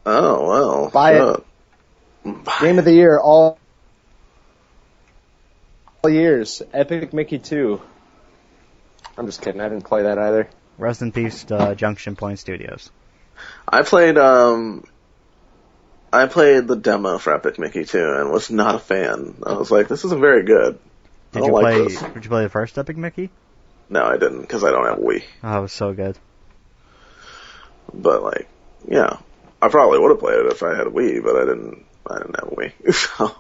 Speaker 1: Oh well.
Speaker 3: Buy it. Game of the year all years. Epic Mickey 2. I'm just kidding. I didn't play that either.
Speaker 2: Rest in peace to Junction Point Studios.
Speaker 1: I played the demo for Epic Mickey 2 and was not a fan. I was like, this isn't very good.
Speaker 2: Did you play the first Epic Mickey?
Speaker 1: No, I didn't, because I don't have a Wii.
Speaker 2: Oh, it was so good.
Speaker 1: But yeah, I probably would have played it if I had a Wii, but I didn't have a Wii. So,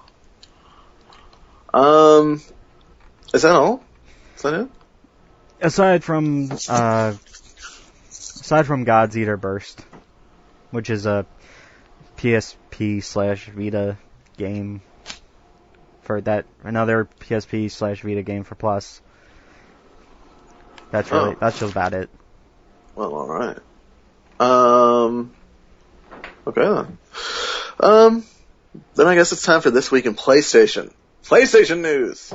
Speaker 1: is that all? Is that it?
Speaker 2: Aside from God's Eater Burst, which is a PSP/Vita game for that, another PSP/Vita game for Plus. That's just about it.
Speaker 1: Well, all right. Okay then. Then I guess it's time for This Week in PlayStation. PlayStation news!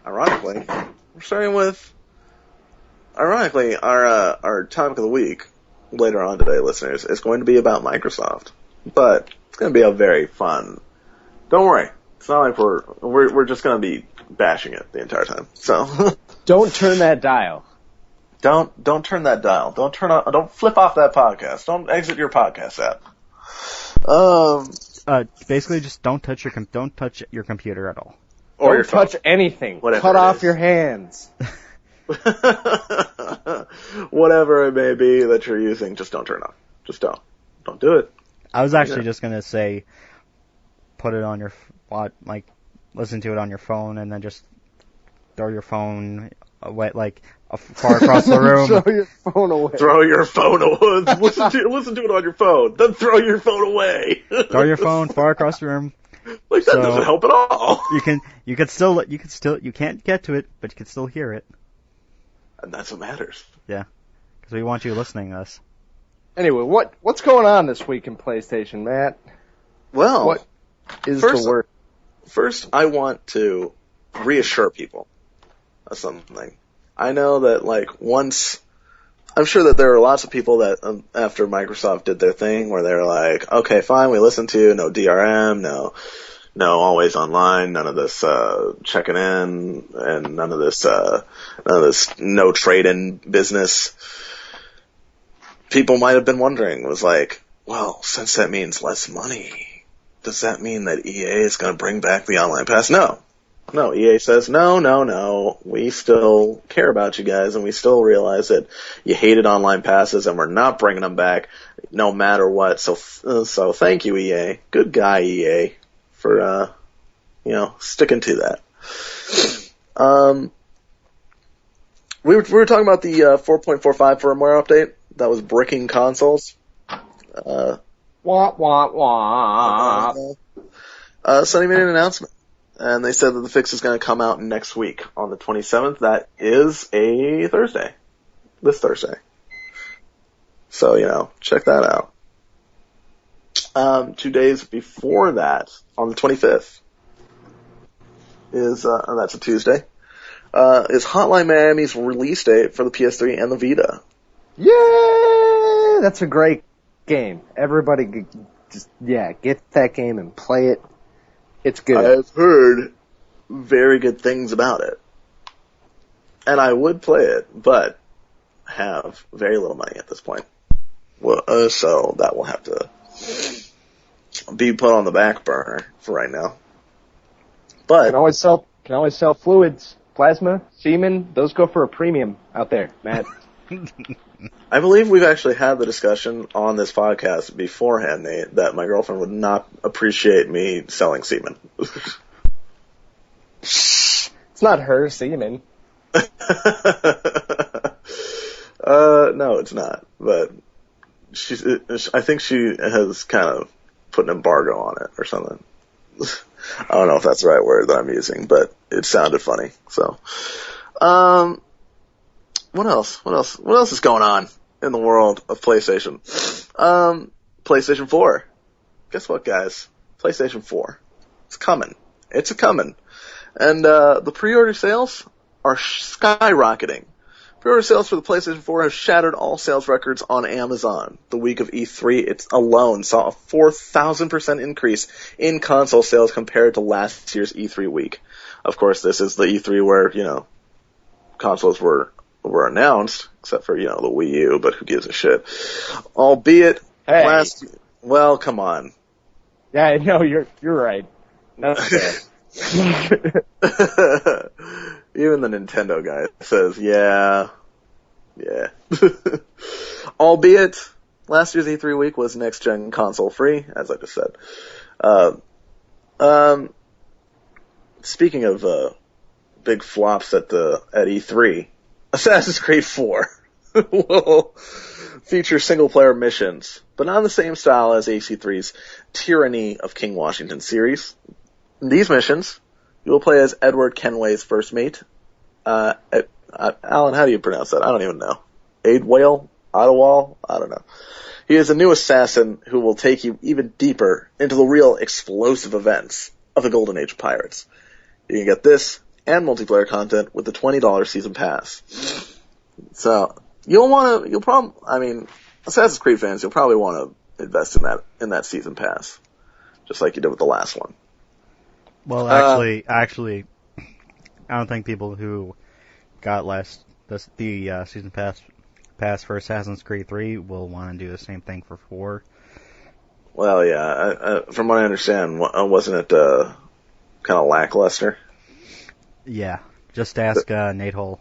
Speaker 1: Ironically, we're starting with, our topic of the week, later on today, listeners, is going to be about Microsoft. But it's going to be a very fun, don't worry, it's not like we're just going to be bashing it the entire time. So.
Speaker 3: Don't turn that dial.
Speaker 1: Don't turn that dial. Don't flip off that podcast. Don't exit your podcast app.
Speaker 2: Basically, just don't touch your computer at all.
Speaker 1: Or
Speaker 3: don't touch anything.
Speaker 1: Whatever
Speaker 3: Cut off your hands.
Speaker 1: Whatever it may be that you're using, just don't turn it off. Just don't. Don't do it.
Speaker 2: I was actually just gonna say, put it on your, listen to it on your phone, and then just throw your phone away, far across the room.
Speaker 3: Throw your phone away.
Speaker 1: Throw your phone away. Listen to it on your phone. Then throw your phone away.
Speaker 2: Throw your phone far across the room.
Speaker 1: That doesn't help at all.
Speaker 2: You can't get to it, but you can still hear it.
Speaker 1: And that's what matters.
Speaker 2: Yeah. Because we want you listening to us.
Speaker 3: Anyway, what's going on this week in PlayStation, Matt?
Speaker 1: Well,
Speaker 3: what is the word?
Speaker 1: First, I want to reassure people of something. I know that, I'm sure that there are lots of people that, after Microsoft did their thing, where they're like, okay, fine, we listen to you, no DRM, no always online, none of this, checking in, and none of this no trade-in business. People might have been wondering, was like, well, since that means less money, does that mean that EA is going to bring back the online pass? No, EA says, no, we still care about you guys, and we still realize that you hated online passes, and we're not bringing them back no matter what. So thank you, EA. Good guy, EA, for, sticking to that. We were talking about the 4.45 firmware update that was bricking consoles.
Speaker 3: Wah, wah, wah.
Speaker 1: Sony made an announcement, and they said that the fix is going to come out next week on the 27th. That is a Thursday. This Thursday. So, check that out. 2 days before that, on the 25th, that's a Tuesday, is Hotline Miami's release date for the PS3 and the Vita.
Speaker 3: Yeah, that's a great game. Everybody get that game and play it. It's good.
Speaker 1: I've heard very good things about it. And I would play it, but have very little money at this point. Well, so that will have to be put on the back burner for right now. But
Speaker 3: can always sell fluids, plasma, semen. Those go for a premium out there, Matt.
Speaker 1: I believe we've actually had the discussion on this podcast beforehand, Nate, that my girlfriend would not appreciate me selling semen.
Speaker 3: It's not her semen.
Speaker 1: No, it's not. But I think she has kind of put an embargo on it or something. I don't know if that's the right word that I'm using, but it sounded funny. So, what else? What else is going on in the world of PlayStation? PlayStation 4. Guess what, guys? PlayStation 4. It's coming. It's a-coming. And, the pre-order sales are skyrocketing. Pre-order sales for the PlayStation 4 have shattered all sales records on Amazon. The week of E3 it alone saw a 4,000% increase in console sales compared to last year's E3 week. Of course, this is the E3 where, consoles were announced, except for, the Wii U, but who gives a shit. Albeit, well, come on.
Speaker 3: Yeah, no, you're right. That's fair.
Speaker 1: Even the Nintendo guy says, yeah. Albeit, last year's E3 week was next-gen console free, as I just said. Speaking of big flops at E3, Assassin's Creed 4 will feature single-player missions, but not in the same style as AC3's Tyranny of King Washington series. In these missions, you will play as Edward Kenway's first mate. Allan, how do you pronounce that? I don't even know. Adwale? Adwal? I don't know. He is a new assassin who will take you even deeper into the real explosive events of the Golden Age of Pirates. You can get this and multiplayer content with the $20 season pass. So, Assassin's Creed fans, you'll probably want to invest in that season pass. Just like you did with the last one.
Speaker 2: Well, actually, I don't think people who got the season pass for Assassin's Creed 3 will want to do the same thing for 4.
Speaker 1: Well, yeah, from what I understand, wasn't it kind of lackluster?
Speaker 2: Yeah, just ask Nate Hull.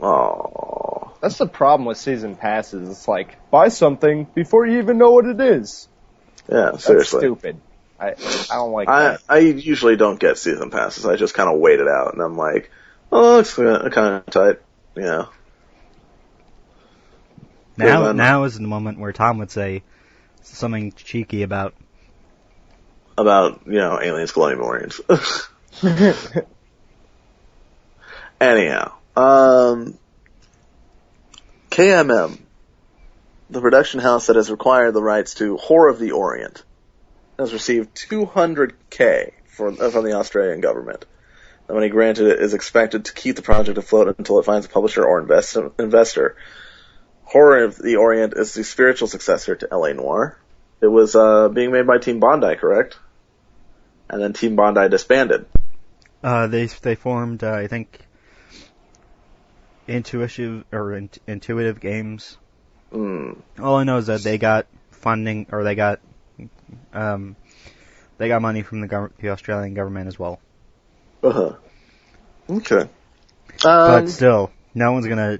Speaker 1: Oh,
Speaker 3: that's the problem with season passes. It's like, buy something before you even know what it is.
Speaker 1: Yeah,
Speaker 3: That's
Speaker 1: seriously.
Speaker 3: stupid. I don't like that.
Speaker 1: I usually don't get season passes. I just kind of wait it out, and I'm like, oh, it's kind of tight,
Speaker 2: Now is the moment where Tom would say something cheeky about
Speaker 1: aliens, colonial marines. Anyhow, KMM, the production house that has acquired the rights to Horror of the Orient, has received $200K from the Australian government. The money granted is expected to keep the project afloat until it finds a publisher or investor. Horror of the Orient is the spiritual successor to L.A. Noire. It was being made by Team Bondi, correct? And then Team Bondi disbanded.
Speaker 2: They formed, I think, Intuitive Games. All I know is that they got funding, or they got money from the Australian government as well.
Speaker 1: Okay.
Speaker 2: But still, no one's gonna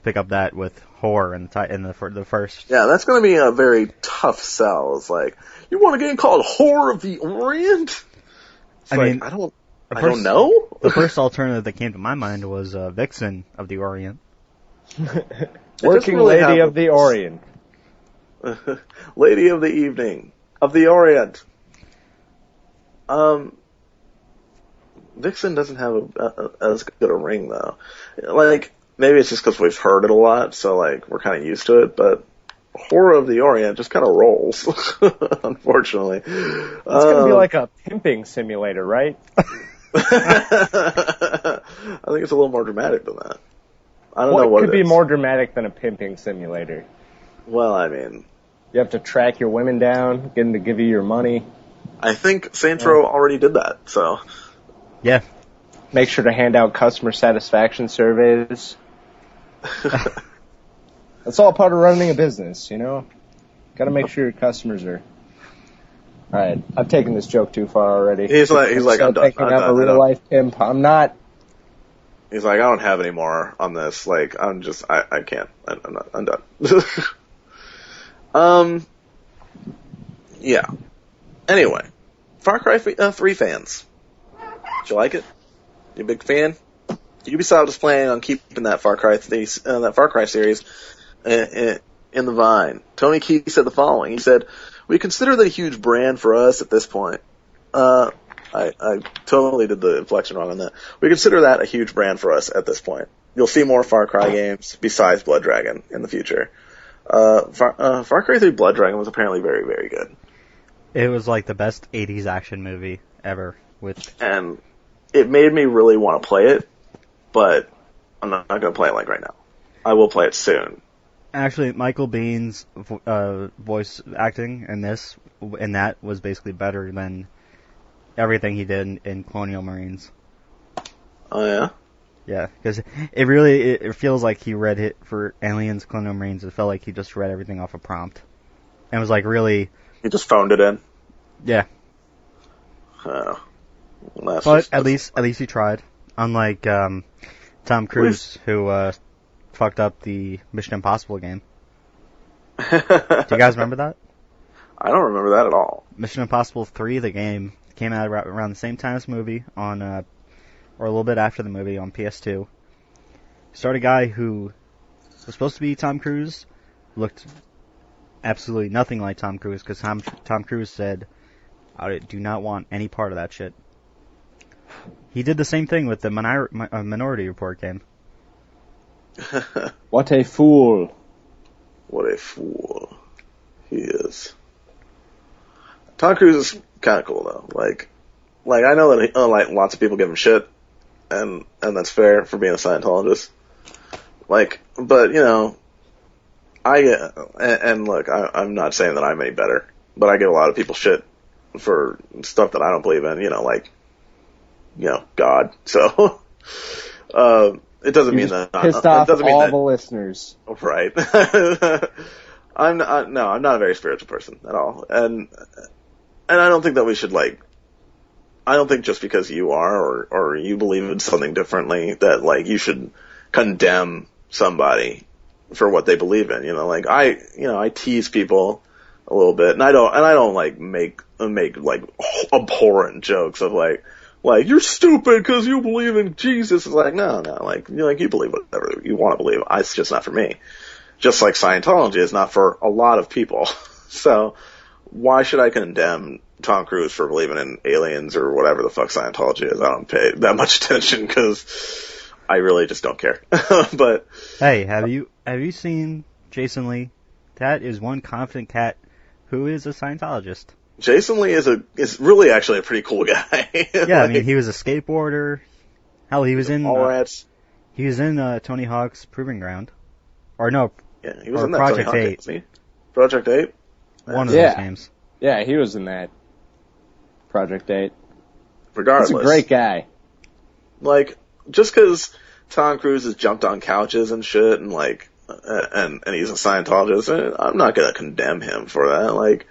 Speaker 2: pick up that with horror in the first.
Speaker 1: Yeah, that's gonna be a very tough sell. It's like, you want a game called Horror of the Orient? I don't know.
Speaker 2: The first alternative that came to my mind was Vixen of the Orient.
Speaker 3: Working
Speaker 1: really
Speaker 3: Lady of the Orient.
Speaker 1: Lady of the Evening. Of the Orient. Vixen doesn't have as good a ring, though. Like, maybe it's just because we've heard it a lot, so, like, we're kind of used to it, but Horror of the Orient just kind of rolls, unfortunately.
Speaker 3: It's going to be like a pimping simulator, right?
Speaker 1: I think it's a little more dramatic than that. I don't know what
Speaker 3: could be more dramatic than a pimping simulator?
Speaker 1: Well, I mean...
Speaker 3: You have to track your women down, get them to give you your money.
Speaker 1: I think Saints Row already did that, so...
Speaker 2: Yeah.
Speaker 3: Make sure to hand out customer satisfaction surveys. That's all part of running a business, you know? Gotta make sure your customers are... Alright, I've taken this joke too far already.
Speaker 1: He's like, I'm done.
Speaker 3: I'm a real-life pimp. I'm not...
Speaker 1: He's like, I don't have any more on this. Like, I can't. I'm done. Yeah. Anyway, Far Cry 3 fans. Did you like it? You a big fan? Ubisoft is planning on keeping that Far Cry series in the vine. Tony Key said the following. He said, "We consider that a huge brand for us at this point." I totally did the inflection wrong on that. We consider that a huge brand for us at this point. You'll see more Far Cry games besides Blood Dragon in the future. Far Cry 3 Blood Dragon was apparently very, very good.
Speaker 2: It was like the best 80s action movie ever.
Speaker 1: And it made me really want to play it, but I'm not going to play it like right now. I will play it soon.
Speaker 2: Actually, Michael Biehn's voice acting in that was basically better than everything he did in Colonial Marines.
Speaker 1: Oh, yeah?
Speaker 2: Yeah, because it feels like he read it for Aliens, Colonial Marines. It felt like he just read everything off a prompt. And was like really...
Speaker 1: He just phoned it in?
Speaker 2: Yeah.
Speaker 1: Oh.
Speaker 2: But at least he tried. Unlike Tom Cruise, who fucked up the Mission Impossible game. Do you guys remember that?
Speaker 1: I don't remember that at all.
Speaker 2: Mission Impossible 3, the game, came out around the same time as the movie on, or a little bit after the movie on PS2. Starred a guy who was supposed to be Tom Cruise, looked absolutely nothing like Tom Cruise, because Tom Cruise said, "I do not want any part of that shit." He did the same thing with the Minority Report game.
Speaker 3: What a fool.
Speaker 1: What a fool he is. Tom Cruise is kind of cool though. Like I know that lots of people give him shit, and that's fair for being a Scientologist. But you know, look, I'm not saying that I'm any better, but I give a lot of people shit for stuff that I don't believe in. God. So it doesn't mean that
Speaker 3: pissed off all the listeners,
Speaker 1: right? I'm not a very spiritual person at all, and I don't think that we should I don't think just because you are or you believe in something differently that you should condemn somebody for what they believe in. I tease people a little bit, and I don't make abhorrent jokes of you're stupid because you believe in Jesus. It's no, you believe whatever you want to believe. It's just not for me. Just like Scientology is not for a lot of people. So why should I condemn Tom Cruise for believing in aliens or whatever the fuck Scientology is? I don't pay that much attention because I really just don't care. But
Speaker 2: hey, have you seen Jason Lee? That is one confident cat who is a Scientologist.
Speaker 1: Jason Lee is really actually a pretty cool guy.
Speaker 2: Yeah, I mean, he was a skateboarder. Hell, he was in
Speaker 1: Mallrats.
Speaker 2: He was in Tony Hawk's Proving Ground, or no?
Speaker 1: Yeah, he was in that
Speaker 2: Project
Speaker 1: Tony Hawk
Speaker 2: 8.
Speaker 1: Game, wasn't he? Project 8.
Speaker 2: One of those games.
Speaker 3: Yeah, he was in that Project 8.
Speaker 1: Regardless,
Speaker 3: he's a great guy.
Speaker 1: Just because Tom Cruise has jumped on couches and shit, and and he's a Scientologist, I'm not gonna condemn him for that.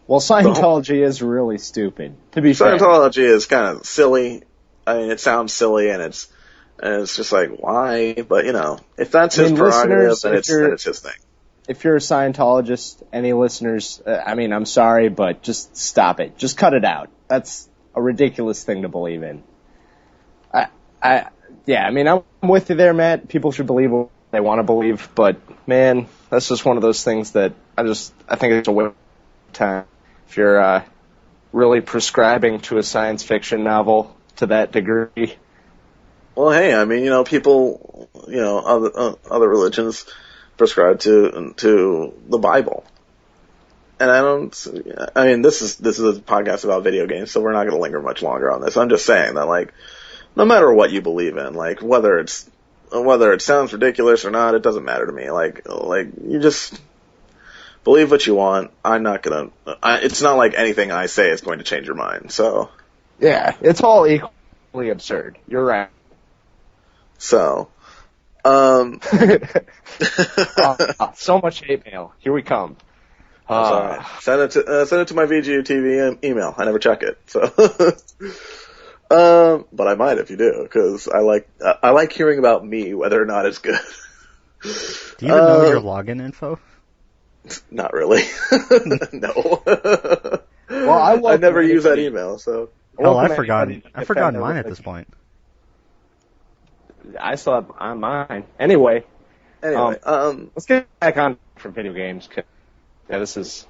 Speaker 3: Well, Scientology is really stupid, to be fair.
Speaker 1: Scientology is kind of silly. I mean, it sounds silly, and it's just why? But, if that's his prerogative, then it's his thing.
Speaker 3: If you're a Scientologist, any listeners, I'm sorry, but just stop it. Just cut it out. That's a ridiculous thing to believe in. I'm with you there, Matt. People should believe they want to believe, but man, that's just one of those things that I think it's a waste of time if you're really prescribing to a science fiction novel to that degree.
Speaker 1: Well, hey, I mean, people, other religions prescribe to the Bible. And this is a podcast about video games, so we're not going to linger much longer on this. I'm just saying that, like, no matter what you believe in, like, whether it sounds ridiculous or not, it doesn't matter to me. Like, you just believe what you want. It's not like anything I say is going to change your mind, so.
Speaker 3: Yeah, it's all equally absurd. You're right.
Speaker 1: So,
Speaker 3: so much hate mail. Here we come.
Speaker 1: Send it to my VGU.TV email. I never check it, so. But I might if you do, because I like hearing about me, whether or not it's good.
Speaker 2: Do you even know your login info?
Speaker 1: Not really. No.
Speaker 3: Well,
Speaker 1: I never use that email, so.
Speaker 2: Hell, I've forgotten mine at this point.
Speaker 3: I still have on mine. Anyway, let's get back on for video games. This is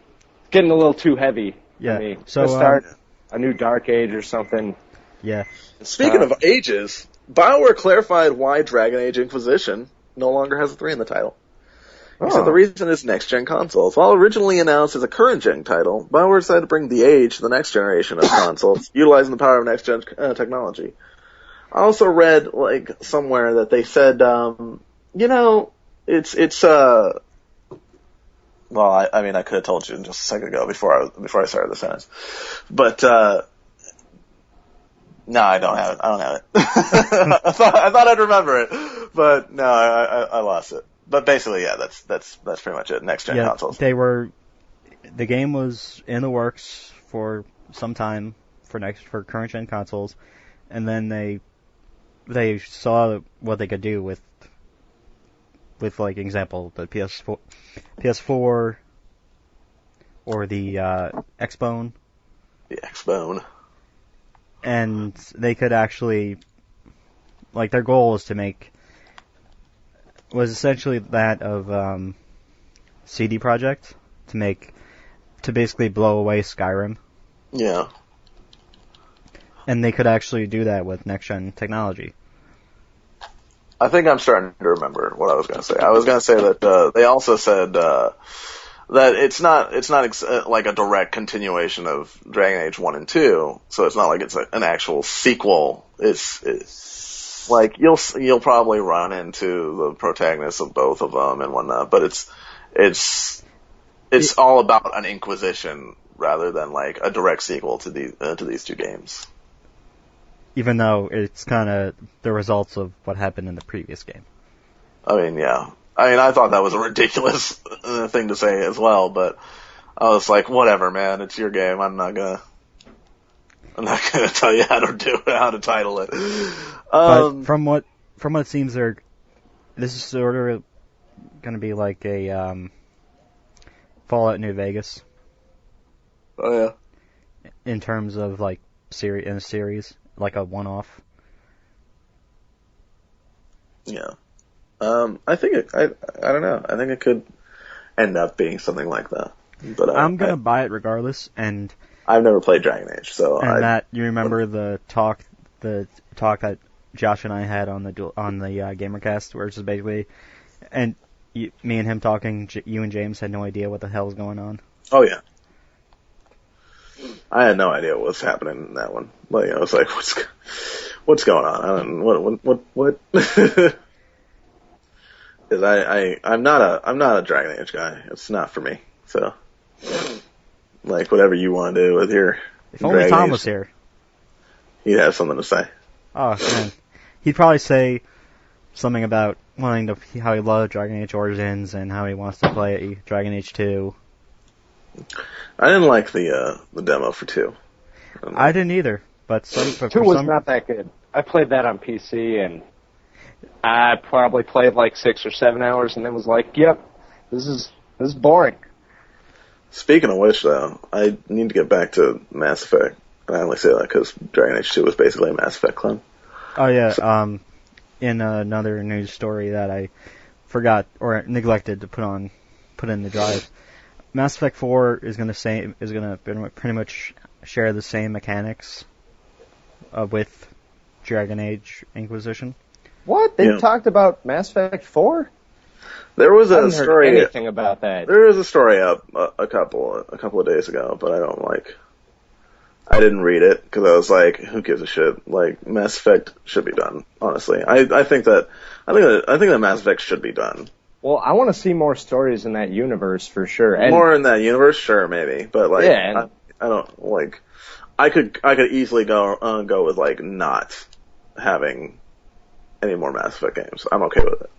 Speaker 3: getting a little too heavy for me. So let's start a new Dark Age or something.
Speaker 2: Yeah.
Speaker 1: Speaking of ages, BioWare clarified why Dragon Age Inquisition no longer has a 3 in the title. He said the reason is next-gen consoles. While originally announced as a current-gen title, BioWare decided to bring the age to the next generation of consoles, utilizing the power of next-gen technology. I also read, somewhere that they said, well, I could have told you just a second ago before I started the sentence. But, no, I don't have it. I thought I'd remember it, but no, I lost it. But basically, yeah, that's pretty much it. Next gen consoles. The
Speaker 2: game was in the works for some time for current gen consoles, and then they saw what they could do with example, the PS4 or the Xbone.
Speaker 1: The Xbone.
Speaker 2: And they could actually, their goal was essentially that of CD Projekt to basically blow away Skyrim.
Speaker 1: Yeah.
Speaker 2: And they could actually do that with next-gen technology.
Speaker 1: I think I'm starting to remember what I was going to say. I was going to say that they also said that it's not like a direct continuation of Dragon Age 1 and 2, so it's not like it's an actual sequel. It's like you'll probably run into the protagonists of both of them and whatnot, but it's all about an Inquisition rather than like a direct sequel to these two games.
Speaker 2: Even though it's kind of the results of what happened in the previous game.
Speaker 1: I mean, yeah. I thought that was a ridiculous thing to say as well, but I was like, whatever, man, it's your game. I'm not gonna tell you how to title it.
Speaker 2: But from what it seems, this is sort of gonna be like a Fallout New Vegas.
Speaker 1: Oh yeah.
Speaker 2: In terms of in a series, like a one-off.
Speaker 1: Yeah. I think I don't know. I think it could end up being something like that. But
Speaker 2: I'm gonna buy it regardless, and
Speaker 1: I've never played Dragon Age, so
Speaker 2: Matt, you remember the talk that Josh and I had on the GamerCast, where it's just basically, me and him talking. You and James had no idea what the hell was going on.
Speaker 1: Oh yeah. I had no idea what was happening in that one. But I was like, what's going on? I don't what. Because I'm not a Dragon Age guy. It's not for me. So, whatever you want to do with your
Speaker 2: If only
Speaker 1: Dragon
Speaker 2: Tom
Speaker 1: Age,
Speaker 2: was here.
Speaker 1: He'd have something to say.
Speaker 2: Oh man, he'd probably say something about how he loved Dragon Age Origins and how he wants to play Dragon Age 2.
Speaker 1: I didn't like the demo for 2.
Speaker 2: I didn't either, but
Speaker 3: 2 was not that good. I played that on PC and I probably played 6 or 7 hours and then was like, yep, this is boring.
Speaker 1: Speaking of which, though, I need to get back to Mass Effect. And I only say that because Dragon Age 2 was basically a Mass Effect clone.
Speaker 2: Oh yeah, in another news story that I forgot or neglected to put in the drive. Mass Effect 4 is gonna pretty much share the same mechanics with Dragon Age Inquisition.
Speaker 3: What? They talked about Mass Effect 4?
Speaker 1: There was
Speaker 3: I
Speaker 1: a
Speaker 3: haven't
Speaker 1: story.
Speaker 3: heard anything about that.
Speaker 1: There was a story up a couple of days ago, but I didn't read it because I was like, who gives a shit? Like, Mass Effect should be done. Honestly, I think that Mass Effect should be done.
Speaker 3: Well, I want to see more stories in that universe for sure. And
Speaker 1: More in that universe, sure, maybe, but like,
Speaker 3: yeah,
Speaker 1: I don't like. I could easily go with like not having any more Mass Effect games. I'm okay with it.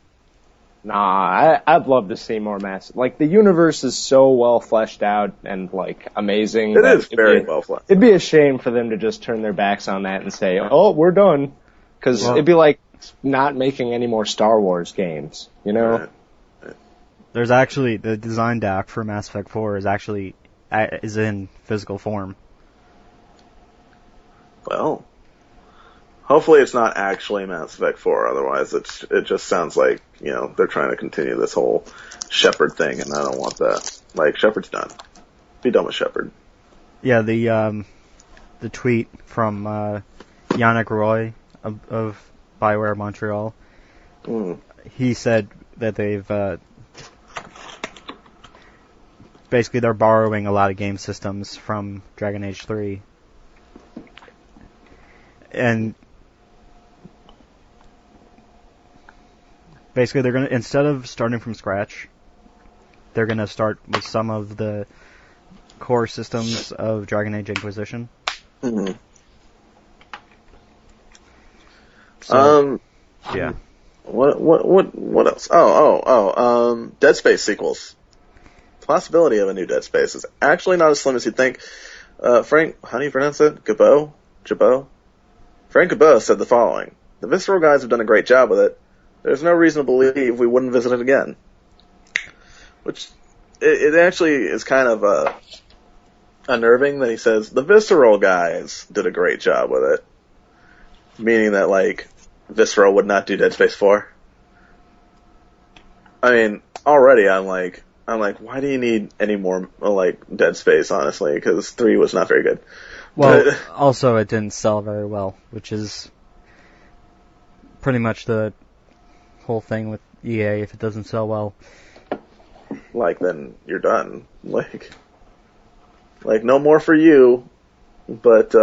Speaker 3: Nah, I'd love to see more Mass. Like, the universe is so well fleshed out and like amazing.
Speaker 1: It is very well fleshed.
Speaker 3: It'd be a shame for them to just turn their backs on that and say, "Oh, we're done," because it'd be like not making any more Star Wars games. You know?
Speaker 1: Right.
Speaker 2: There's actually the design doc for Mass Effect 4 is in physical form.
Speaker 1: Well, hopefully it's not actually Mass Effect 4. Otherwise, it just sounds like they're trying to continue this whole Shepard thing, and I don't want that. Like, Shepard's done. Be done with Shepard.
Speaker 2: Yeah, the tweet from Yannick Roy of BioWare Montreal. He said that they've basically they're borrowing a lot of game systems from Dragon Age 3. And basically they're going to, instead of starting from scratch, they're going to start with some of the core systems of Dragon Age Inquisition.
Speaker 1: Mm-hmm.
Speaker 2: So, yeah.
Speaker 1: What else? Dead Space sequels. The possibility of a new Dead Space is actually not as slim as you'd think. Frank, how do you pronounce it? Jabot? Frank Gabot said the following: "The Visceral guys have done a great job with it. There's no reason to believe we wouldn't visit it again." Which, it actually is kind of unnerving that he says the Visceral guys did a great job with it. Meaning that, like, Visceral would not do Dead Space 4. I mean, already I'm like, why do you need any more, like, Dead Space, honestly? Because 3 was not very good.
Speaker 2: Well, also it didn't sell very well, which is pretty much the whole thing with EA. If it doesn't sell well,
Speaker 1: like, then you're done. Like no more for you, but,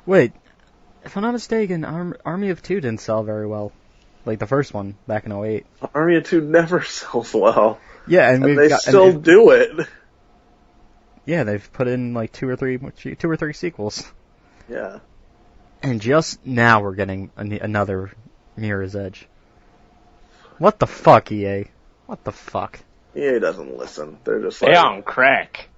Speaker 2: Wait, if I'm not mistaken, Army of Two didn't sell very well. Like the first one, back in 2008.
Speaker 1: Army of Two never sells well.
Speaker 2: Yeah, and
Speaker 1: they still do it.
Speaker 2: Yeah, they've put in like two or three sequels.
Speaker 1: Yeah.
Speaker 2: And just now we're getting another Mirror's Edge. What the fuck, EA? What the fuck?
Speaker 1: EA doesn't listen. They're just like...
Speaker 3: They on crack.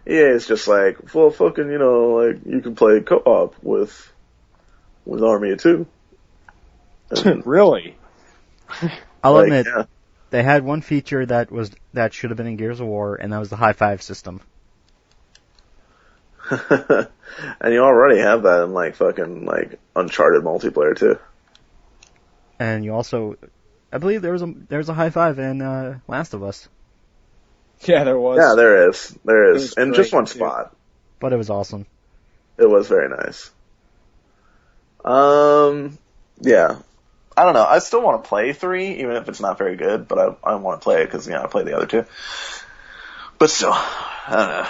Speaker 1: EA is just like, well, fucking, like, you can play co-op with Army of Two.
Speaker 3: Really?
Speaker 2: I'll admit, they had one feature that should have been in Gears of War, and that was the high five system.
Speaker 1: And you already have that in, like, fucking, like, Uncharted multiplayer, too.
Speaker 2: And you also, I believe there was a high five in Last of Us.
Speaker 3: Yeah, there was.
Speaker 1: Yeah, there is. In just one
Speaker 3: too.
Speaker 1: spot.
Speaker 2: But it was awesome.
Speaker 1: It was very nice. Yeah. I don't know. I still want to play 3, even if it's not very good, but I want to play it because, I play the other 2. But still, I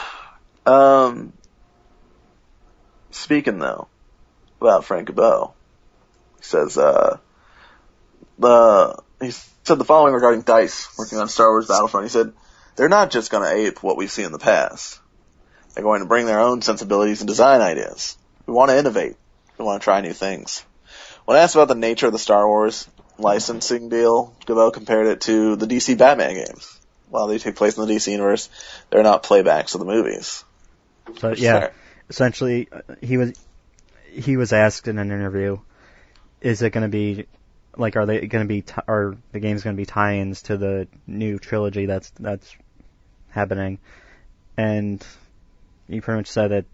Speaker 1: don't know. Speaking, though, about Frank Gabot, he says, he said the following regarding DICE, working on Star Wars Battlefront. He said, "They're not just going to ape what we see in the past. They're going to bring their own sensibilities and design ideas. We want to innovate. We want to try new things." When asked about the nature of the Star Wars licensing deal, Gabot compared it to the DC Batman games. While they take place in the DC universe, they're not playbacks of the movies.
Speaker 2: So yeah, essentially, he was asked in an interview, is it going to be, like, are they going to be, are the games going to be tie-ins to the new trilogy that's happening? And he pretty much said that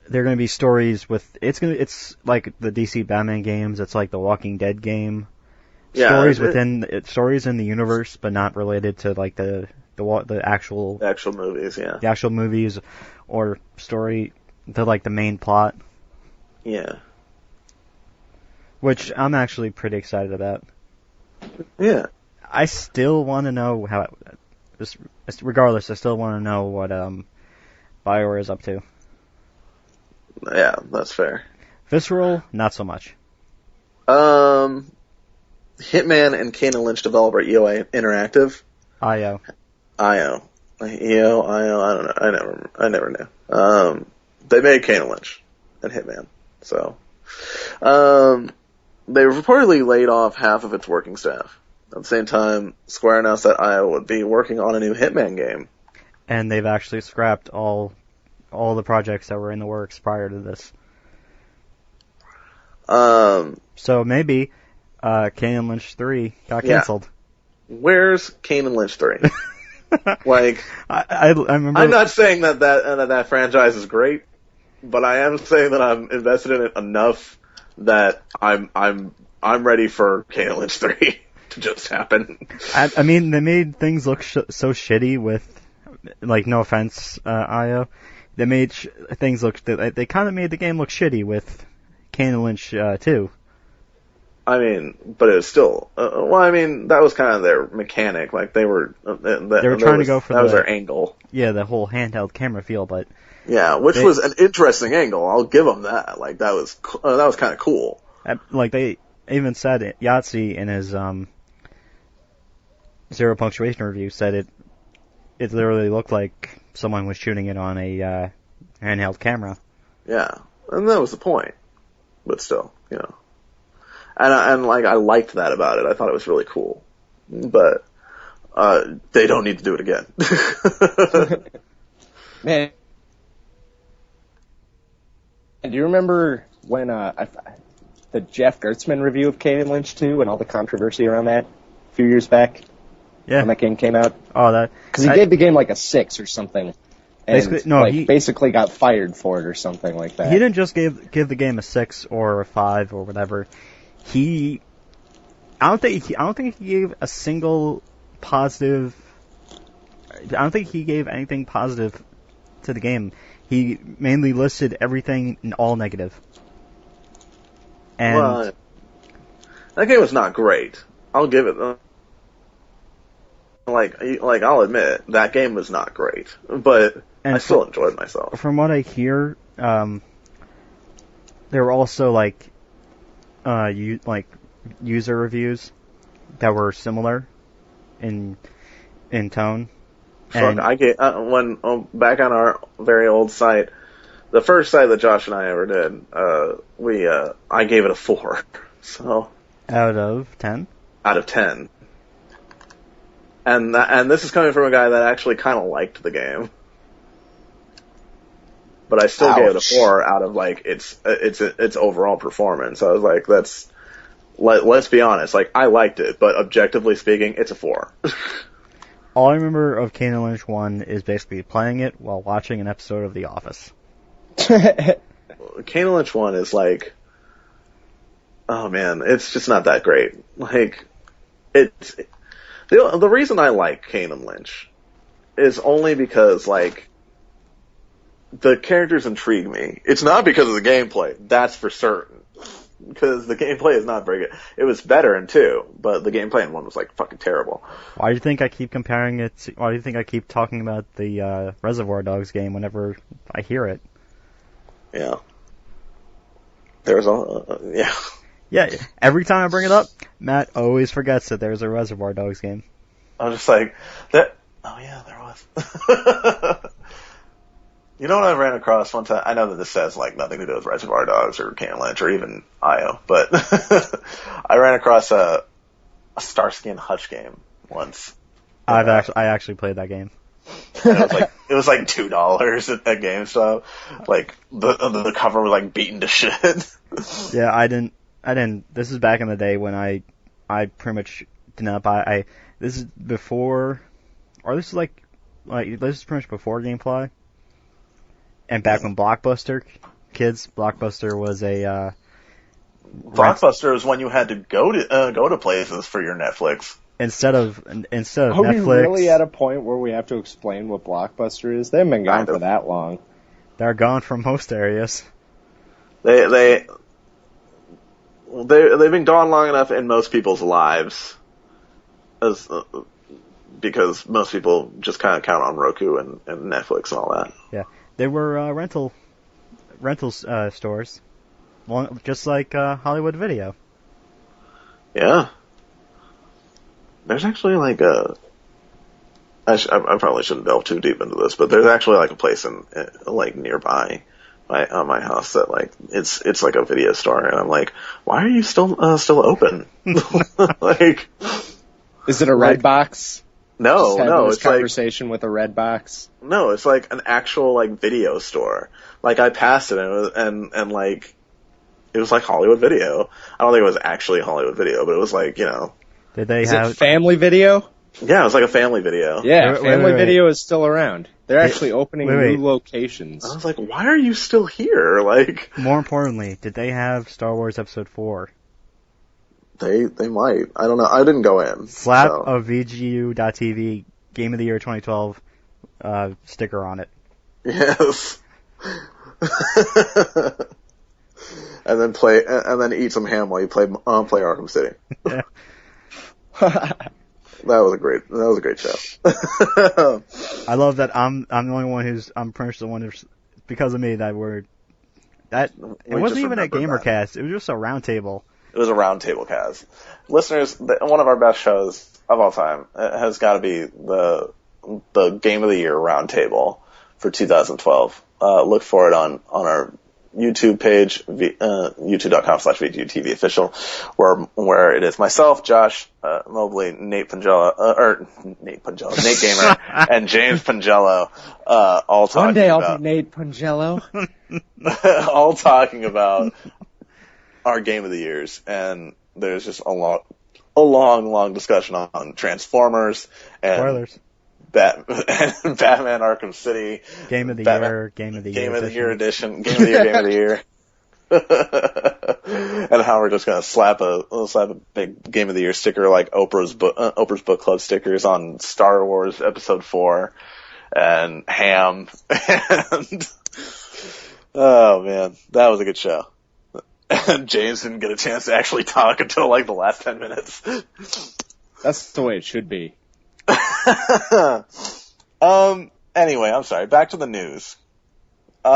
Speaker 2: they're going to be stories with, it's like the DC Batman games, it's like the Walking Dead game, stories in the universe, but not related to like the actual
Speaker 1: movies, yeah.
Speaker 2: The actual movies or story, the main plot.
Speaker 1: Yeah.
Speaker 2: Which I'm actually pretty excited about.
Speaker 1: Yeah.
Speaker 2: I still want to know regardless, I still want to know what BioWare is up to.
Speaker 1: Yeah, that's fair.
Speaker 2: Visceral, not so much.
Speaker 1: Hitman and Kane and Lynch developer EO Interactive.
Speaker 2: IO.
Speaker 1: I don't know. I never knew. They made Kane and Lynch and Hitman. So, they reportedly laid off half of its working staff. At the same time, Square announced that IO would be working on a new Hitman game.
Speaker 2: And they've actually scrapped all the projects that were in the works prior to this. So maybe Kane and Lynch 3 got canceled.
Speaker 1: Yeah. Where's Kane and Lynch 3? Like,
Speaker 2: I remember.
Speaker 1: I'm not saying that franchise is great, but I am saying that I'm invested in it enough that I'm ready for Kane and Lynch 3 to just happen.
Speaker 2: I mean, they made things look so shitty with, like, no offense, IO. They made things look. They kind of made the game look shitty with Kane and Lynch 2. I
Speaker 1: mean, but it was still. That was kind of their mechanic. Like they were
Speaker 2: trying to go for
Speaker 1: that was their angle.
Speaker 2: Yeah, the whole handheld camera feel, but
Speaker 1: yeah, which was an interesting angle. I'll give them that. Like that was kind of cool.
Speaker 2: Like they even said Yahtzee in his zero punctuation review said it literally looked like someone was shooting it on a handheld camera.
Speaker 1: Yeah, and that was the point. But still, you know. And I liked that about it. I thought it was really cool. But they don't need to do it again.
Speaker 3: Man, do you remember when the Jeff Gertzman review of Kane and Lynch 2 and all the controversy around that a few years back?
Speaker 2: Yeah.
Speaker 3: When that game came out?
Speaker 2: Oh, that...
Speaker 3: Because he gave the game like a 6 or something. And
Speaker 2: he
Speaker 3: basically got fired for it or something like that.
Speaker 2: He didn't just give the game a 6 or a 5 or whatever. I don't think he gave a single positive. I don't think he gave anything positive to the game. He mainly listed everything in all negative. And
Speaker 1: that game was not great. I'll give it. Like I'll admit that game was not great, but I still enjoyed myself.
Speaker 2: From what I hear, there were also user reviews that were similar in tone.
Speaker 1: And I get back on our very old site, the first site that Josh and I ever did, I gave it a 4. So
Speaker 2: out of 10.
Speaker 1: Out of 10. And this is coming from a guy that actually kind of liked the game. But I still gave it a 4 out of its overall performance. I was like, let's be honest, I liked it, but objectively speaking, it's a 4.
Speaker 2: All I remember of Kane and Lynch 1 is basically playing it while watching an episode of The Office.
Speaker 1: Kane and Lynch 1 is oh man, it's just not that great. It's the reason I like Kane and Lynch is only because the characters intrigue me. It's not because of the gameplay, that's for certain. Because the gameplay is not very good. It was better in 2, but the gameplay in 1 was fucking terrible.
Speaker 2: Why do you think I keep comparing it why do you think I keep talking about the Reservoir Dogs game whenever I hear it?
Speaker 1: Yeah. There's yeah.
Speaker 2: Yeah, every time I bring it up, Matt always forgets that there's a Reservoir Dogs game.
Speaker 1: I'm just oh yeah, there was. You know what I ran across one time? I know that this says nothing to do with Reservoir Dogs or Kane and Lynch or even IO, but I ran across a Starsky and Hutch game once.
Speaker 2: I actually played that game.
Speaker 1: And it was $2 at GameStop. The cover was beaten to shit.
Speaker 2: Yeah, I didn't. This is back in the day when I pretty much did not buy. This is before, or this is this is pretty much before GameFly. And back when Blockbuster was
Speaker 1: Blockbuster is when you had to go to places for your Netflix.
Speaker 2: Instead of
Speaker 3: Are
Speaker 2: Netflix.
Speaker 3: we really at a point where we have to explain what Blockbuster is? They haven't been gone for that long.
Speaker 2: They're gone from most areas.
Speaker 1: They've been gone long enough in most people's lives, because most people just kind of count on Roku and Netflix and all that.
Speaker 2: Yeah, they were rental stores, just like Hollywood Video.
Speaker 1: Yeah. There's actually like I probably shouldn't delve too deep into this, but there's actually like a place in like nearby my house that like it's like a video store, and I'm like, why are you still open? Like,
Speaker 3: is it a red box?
Speaker 1: No,
Speaker 3: it's
Speaker 1: it's
Speaker 3: conversation with a red box.
Speaker 1: No, it's like an actual like video store. Like I passed it and like it was like Hollywood Video. I don't think it was actually Hollywood Video, but it was like, you know.
Speaker 2: Did they
Speaker 3: Is
Speaker 2: have
Speaker 3: it Family Video?
Speaker 1: Yeah, it was like a Family Video.
Speaker 3: Yeah,
Speaker 2: Wait.
Speaker 3: Family Video is still around. They're actually opening new locations.
Speaker 1: I was like, why are you still here? Like,
Speaker 2: more importantly, did they have Star Wars Episode 4?
Speaker 1: They might. I don't know. I didn't go in.
Speaker 2: Slap a VGU.TV Game of the Year 2012 sticker on it.
Speaker 1: Yes. and then eat some ham while you play Arkham City.
Speaker 2: Yeah.
Speaker 1: That was a great show.
Speaker 2: I love that I'm the only one I'm pretty much the one who's, because of me, it wasn't even a GamerCast, it was just a round table.
Speaker 1: It was a round table cast. Listeners, one of our best shows of all time has got to be the Game of the Year round table for 2012. Look for it on our YouTube page, youtube.com/VGU.TV official, where it is myself, Josh Mobley, Nate Gamer, and James Pangello, all talking
Speaker 3: One day
Speaker 1: about,
Speaker 3: I'll be Nate Pangello.
Speaker 1: all talking about our Game of the Years, and there's just a long discussion on Transformers and
Speaker 2: spoilers.
Speaker 1: Batman Arkham City.
Speaker 2: Game of the Year edition.
Speaker 1: And how we're just gonna slap a big Game of the Year sticker like Oprah's book club stickers on Star Wars Episode 4 and ham. And oh man, that was a good show. And James didn't get a chance to actually talk until like the last 10 minutes.
Speaker 3: That's the way it should be.
Speaker 1: Anyway, I'm sorry. Back to the news. We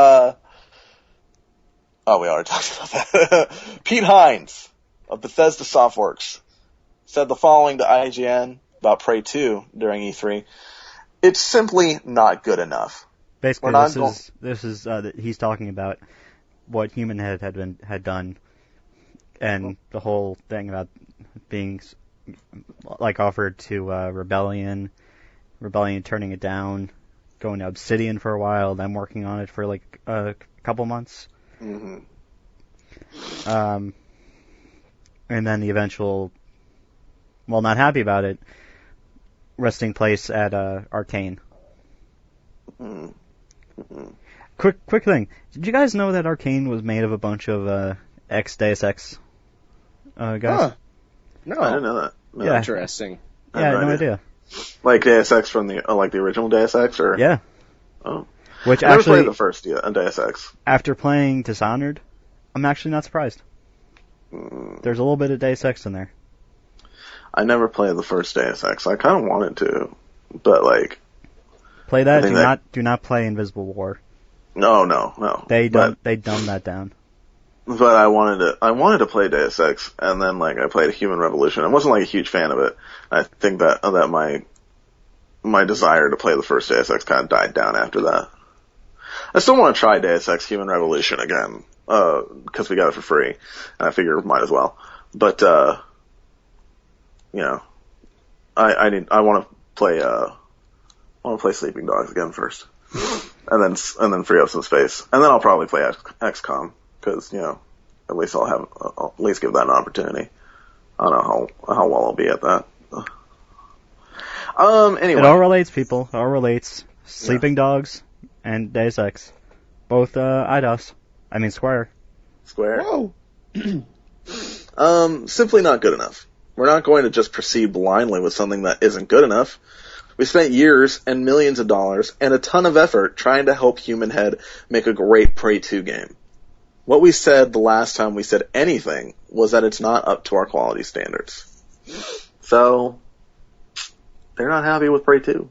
Speaker 1: already talked about that. Pete Hines of Bethesda Softworks said the following to IGN about Prey 2 during E3. It's simply not good enough.
Speaker 2: Basically, this is he's talking about what Human Head had done, and the whole thing about being like offered to Rebellion turning it down, going to Obsidian for a while, then working on it for like a couple months.
Speaker 1: Mm-hmm.
Speaker 2: And then the eventual, well, not happy about it, resting place at Arcane.
Speaker 1: Mm-hmm.
Speaker 2: Quick thing. Did you guys know that Arcane was made of a bunch of ex-Deus Ex guys?
Speaker 3: Huh. No.
Speaker 1: I didn't know that. No.
Speaker 2: Yeah.
Speaker 3: Interesting.
Speaker 2: Yeah, I had no idea.
Speaker 1: Like Deus Ex from the like the original Deus Ex, or
Speaker 2: Yeah.
Speaker 1: Oh.
Speaker 2: Which
Speaker 1: I never
Speaker 2: actually,
Speaker 1: played the first Deus Ex.
Speaker 2: after playing Dishonored, I'm actually not surprised. There's a little bit of Deus Ex in there.
Speaker 1: I never played the first Deus Ex. I kind of wanted to, but like
Speaker 2: Play that. Do not play Invisible War.
Speaker 1: No.
Speaker 2: They dumbed that down.
Speaker 1: But I wanted to play Deus Ex, and then like I played Human Revolution. I wasn't like a huge fan of it. I think that my desire to play the first Deus Ex kind of died down after that. I still want to try Deus Ex Human Revolution again, because we got it for free, and I figure might as well. But you know, I want to play Sleeping Dogs again first, and then free up some space, and then I'll probably play XCOM. Because, you know, at least I'll at least give that an opportunity. I don't know how well I'll be at that. Anyway.
Speaker 2: It all relates, people. It all relates. Sleeping Dogs and Deus Ex. Both, IDOS. I mean, Square.
Speaker 1: Square?
Speaker 3: Whoa!
Speaker 1: Simply not good enough. We're not going to just proceed blindly with something that isn't good enough. We spent years and millions of dollars and a ton of effort trying to help Human Head make a great Prey 2 game. What we said the last time we said anything was that it's not up to our quality standards. So, they're not happy with Prey 2,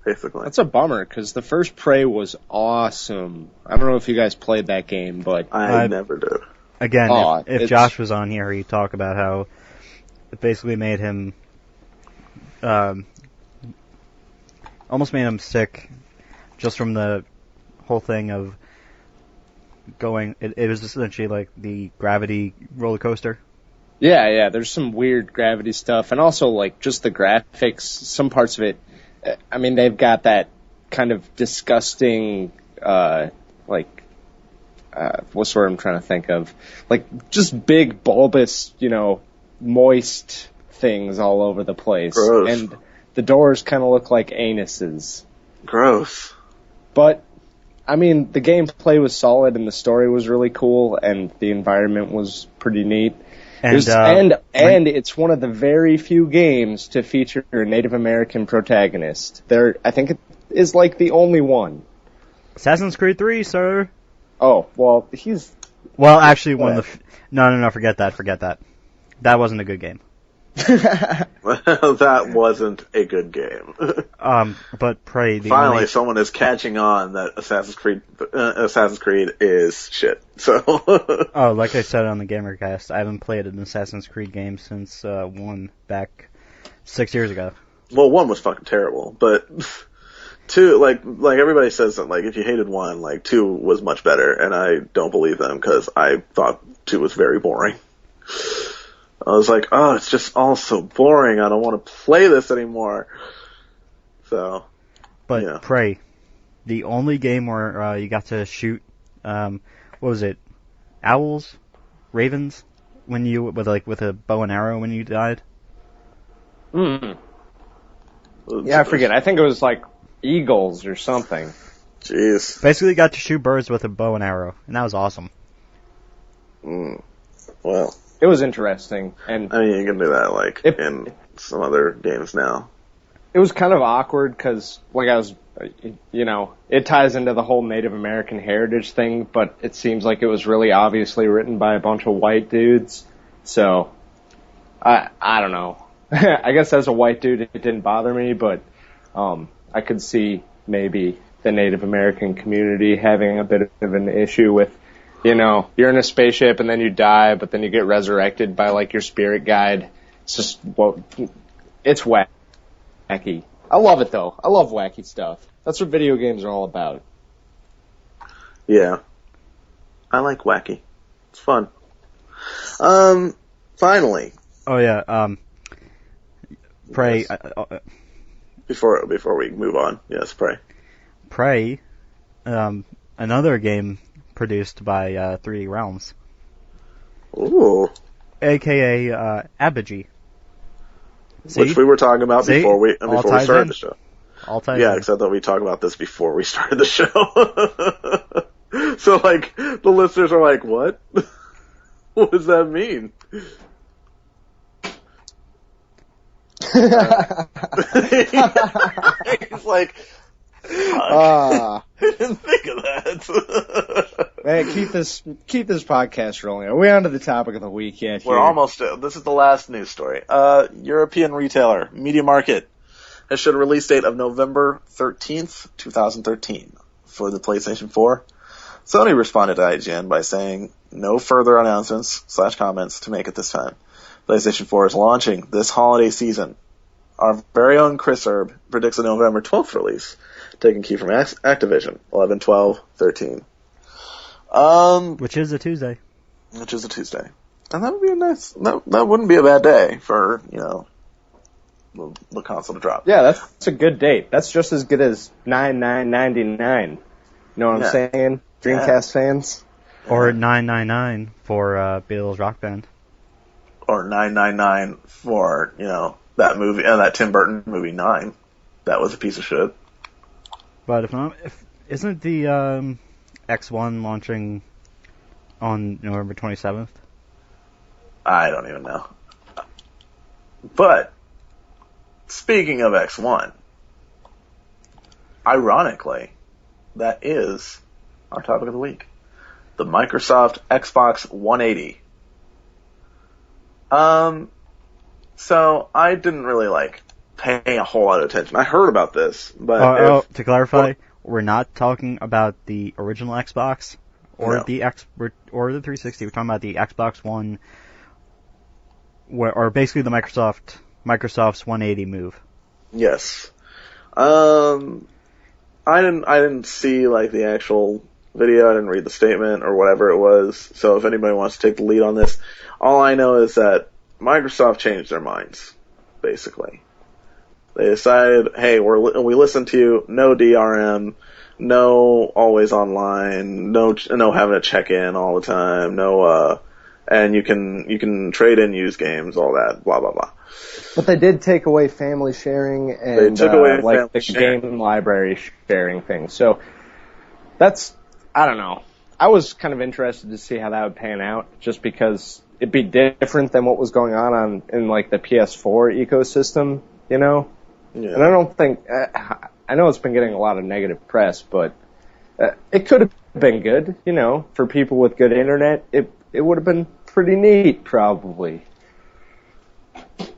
Speaker 1: basically.
Speaker 3: That's a bummer, because the first Prey was awesome. I don't know if you guys played that game, but...
Speaker 1: I never did.
Speaker 2: Again, if Josh was on here, he'd talk about how it basically made him... almost made him sick just from the whole thing of going... It was essentially like the gravity roller coaster.
Speaker 3: Yeah, there's some weird gravity stuff, and also, like, just the graphics, some parts of it, I mean, they've got that kind of disgusting, what's the word I'm trying to think of? Like, just big, bulbous, moist things all over the place.
Speaker 1: Gross.
Speaker 3: And the doors kind of look like anuses.
Speaker 1: Gross.
Speaker 3: But, I mean, the gameplay was solid, and the story was really cool, and the environment was pretty neat. And it's one of the very few games to feature a Native American protagonist. I think it is like the only one.
Speaker 2: Assassin's Creed 3, sir.
Speaker 3: Oh, well, he's...
Speaker 2: Well, actually, one of the... No, forget that. That wasn't a good game.
Speaker 1: That wasn't a good game.
Speaker 2: But Prey...
Speaker 1: Finally, someone is catching on that Assassin's Creed is shit. So.
Speaker 2: Oh, like I said on the GamerCast, I haven't played an Assassin's Creed game since 1 back 6 years ago.
Speaker 1: Well, 1 was fucking terrible, but 2, like everybody says that, like, if you hated 1, like, 2 was much better, and I don't believe them, because I thought 2 was very boring. I was like, oh, it's just all so boring, I don't want to play this anymore. So,
Speaker 2: but
Speaker 1: yeah.
Speaker 2: Prey, the only game where you got to shoot, what was it, owls, ravens, when you with a bow and arrow when you died.
Speaker 3: Yeah, I forget. I think it was like eagles or something.
Speaker 1: Jeez.
Speaker 2: Basically, got to shoot birds with a bow and arrow, and that was awesome.
Speaker 1: Well,
Speaker 3: it was interesting, and
Speaker 1: I mean, you can do that like in some other games now.
Speaker 3: It was kind of awkward because, like, I was, it ties into the whole Native American heritage thing, but it seems like it was really obviously written by a bunch of white dudes. So, I don't know. I guess as a white dude, it didn't bother me, but I could see maybe the Native American community having a bit of an issue with, you're in a spaceship and then you die, but then you get resurrected by, like, your spirit guide. It's just, it's wacky. I love it, though. I love wacky stuff. That's what video games are all about.
Speaker 1: Yeah. I like wacky. It's fun. Finally.
Speaker 2: Oh, yeah, Prey...
Speaker 1: Yes. Before we move on, yes, Prey.
Speaker 2: Prey, another game produced by 3D Realms.
Speaker 1: Ooh.
Speaker 2: A.K.A. Apogee.
Speaker 1: Which we were talking about before we started the show.
Speaker 2: All ties
Speaker 1: yeah,
Speaker 2: in.
Speaker 1: except that we talked about this before we started the show. So, like, the listeners are like, what? What does that mean? He's like, I didn't think of that.
Speaker 3: Man, keep this podcast rolling. Are we on to the topic of the week yet?
Speaker 1: We're almost. This is the last news story. European retailer Media Market has showed a release date of November 13th, 2013 for the PlayStation 4. Sony responded to IGN by saying no further announcements / comments to make at this time. PlayStation 4 is launching this holiday season. Our very own Chris Erb predicts a November 12th release, taking cue from Activision, 11, 12, 13.
Speaker 2: Which is a Tuesday.
Speaker 1: Which is a Tuesday. And that would be a nice, that wouldn't be a bad day for, the console to drop.
Speaker 3: Yeah, that's a good date. That's just as good as 9/9/99. You know what I'm saying? Dreamcast fans?
Speaker 2: Or 999 for Beatles Rock Band.
Speaker 1: Or 999 for, that movie, that Tim Burton movie 9. That was a piece of shit.
Speaker 2: But isn't the X1 launching on November 27th?
Speaker 1: I don't even know. But, speaking of X1, ironically, that is our topic of the week. The Microsoft Xbox 180. So I didn't really pay a whole lot of attention. I heard about this, but
Speaker 2: to clarify, we're not talking about the original Xbox or
Speaker 1: No.
Speaker 2: or the 360. We're talking about the Xbox One, or basically the Microsoft's 180 move.
Speaker 1: Yes. I didn't see the actual video. I didn't read the statement or whatever it was. So if anybody wants to take the lead on this, all I know is that Microsoft changed their minds, basically. They decided, hey, we listened to you, no DRM, no always online, no having to check in all the time, and you can trade in used games, all that, blah, blah, blah.
Speaker 3: But they did take away family sharing and
Speaker 1: They took away
Speaker 3: the
Speaker 1: sharing.
Speaker 3: game library sharing thing. So I don't know. I was kind of interested to see how that would pan out, just because it'd be different than what was going on in the PS4 ecosystem, you know?
Speaker 1: Yeah.
Speaker 3: And I don't think, I know it's been getting a lot of negative press, but it could have been good, you know, for people with good internet. It would have been pretty neat, probably. But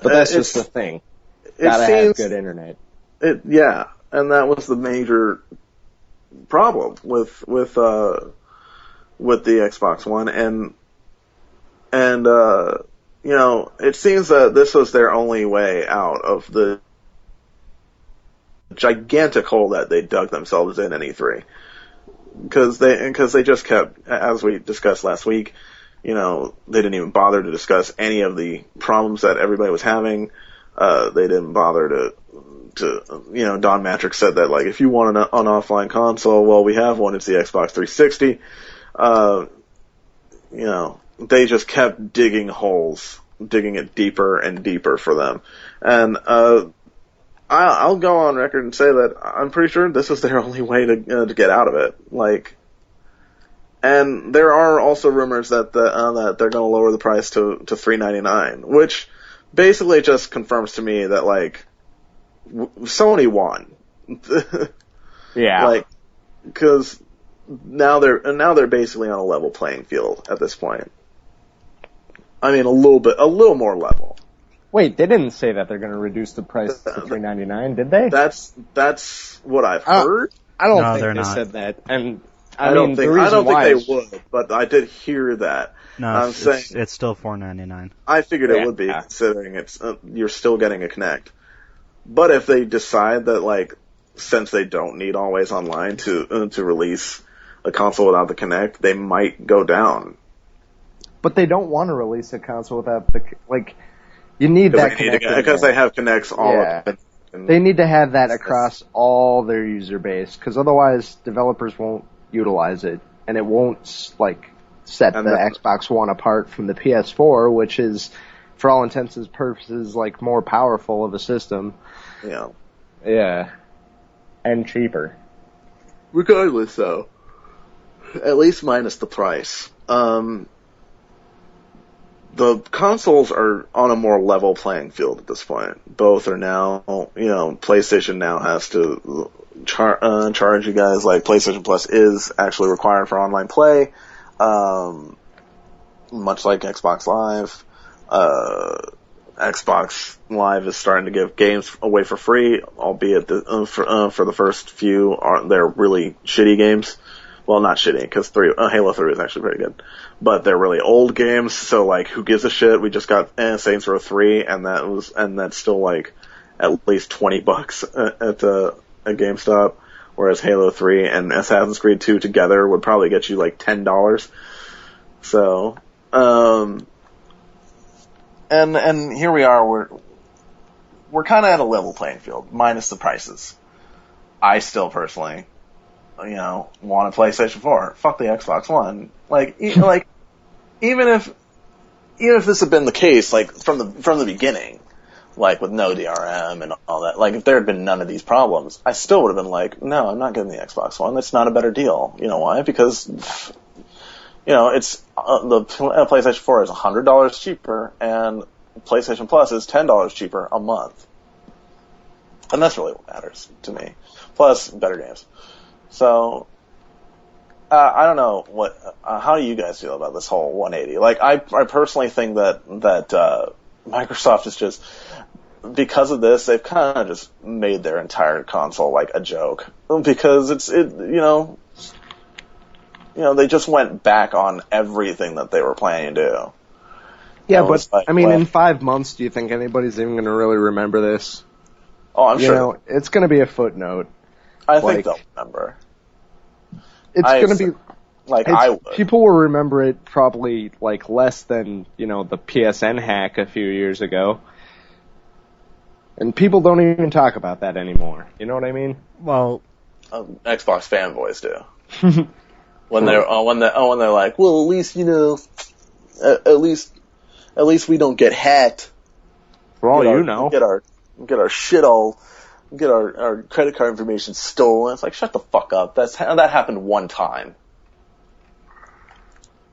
Speaker 3: that's just the thing. Gotta have good internet.
Speaker 1: Yeah, and that was the major problem with the Xbox One, and you know, it seems that this was their only way out of the gigantic hole that they dug themselves in E3. Because they just kept, as we discussed last week, you know, they didn't even bother to discuss any of the problems that everybody was having. They didn't bother to you know, Don Matrix said that, if you want an offline console, well, we have one, it's the Xbox 360. You know, they just kept digging holes, digging it deeper and deeper for them. And, I'll go on record and say that I'm pretty sure this is their only way to get out of it. And there are also rumors that that they're going to lower the price to $399, which basically just confirms to me that Sony won.
Speaker 3: Yeah.
Speaker 1: Because now they're basically on a level playing field at this point. I mean, a little more level.
Speaker 3: Wait, they didn't say that they're going to reduce the price to $399, did they?
Speaker 1: That's what I've heard.
Speaker 3: I don't
Speaker 2: No,
Speaker 3: think
Speaker 2: they're
Speaker 3: they
Speaker 2: not.
Speaker 3: said that. And
Speaker 1: I don't think they would, but I did hear that.
Speaker 2: No, it's still $499.
Speaker 1: I figured it would be, considering it's you're still getting a Kinect. But if they decide that since they don't need always online to release a console without the Kinect, they might go down.
Speaker 3: But they don't want to release a console without the you need that Kinect
Speaker 1: because they have Kinects all up.
Speaker 3: They need to have that across all their user base, because otherwise developers won't utilize it, and it won't set the Xbox One apart from the PS4, which is, for all intents and purposes, more powerful of a system.
Speaker 1: Yeah.
Speaker 3: Yeah. And cheaper.
Speaker 1: Regardless, though, at least minus the price. The consoles are on a more level playing field at this point. Both are now, you know, PlayStation now has to charge you guys. PlayStation Plus is actually required for online play, much like Xbox Live. Xbox Live is starting to give games away for free, albeit for the first few they're really shitty games. Well, not shitty, because Halo 3 is actually pretty good. But they're really old games, so who gives a shit? We just got Saints Row 3, and that's still at least $20 at GameStop, whereas Halo 3 and Assassin's Creed 2 together would probably get you $10. So, and here we are, we're kind of at a level playing field, minus the prices. I still personally, you know, want a PlayStation 4. Fuck the Xbox One. Even if this had been the case, from the beginning, with no DRM and all that, if there had been none of these problems, I still would have been no, I'm not getting the Xbox One. That's not a better deal. You know why? Because, you it's the PlayStation 4 is $100 cheaper, and PlayStation Plus is $10 cheaper a month, and that's really what matters to me. Plus, better games. So, I don't know how do you guys feel about this whole 180? Like, I personally think that Microsoft is just, because of this, they've kind of just made their entire console like a joke, because they just went back on everything that they were planning to do.
Speaker 3: Yeah, but in 5 months, do you think anybody's even going to really remember this?
Speaker 1: Oh, I'm sure.
Speaker 3: It's going to be a footnote.
Speaker 1: I think they'll remember.
Speaker 3: It's going to be
Speaker 1: I would.
Speaker 3: People will remember it probably like less than the PSN hack a few years ago, and people don't even talk about that anymore. You know what I mean?
Speaker 2: Well,
Speaker 1: Xbox fanboys do. when they're like, well, at least at least we don't get hacked.
Speaker 3: For all
Speaker 1: get our shit all. Get our credit card information stolen. It's like, shut the fuck up. That happened one time.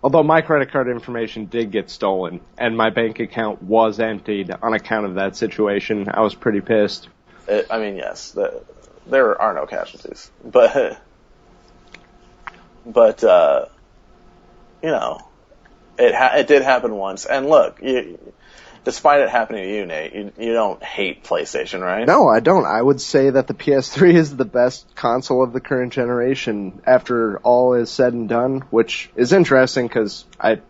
Speaker 3: Although my credit card information did get stolen, and my bank account was emptied on account of that situation, I was pretty pissed.
Speaker 1: Yes, there are no casualties, but it did happen once. And look, despite it happening to you, Nate, you don't hate PlayStation, right?
Speaker 3: No, I don't. I would say that the PS3 is the best console of the current generation after all is said and done, which is interesting because I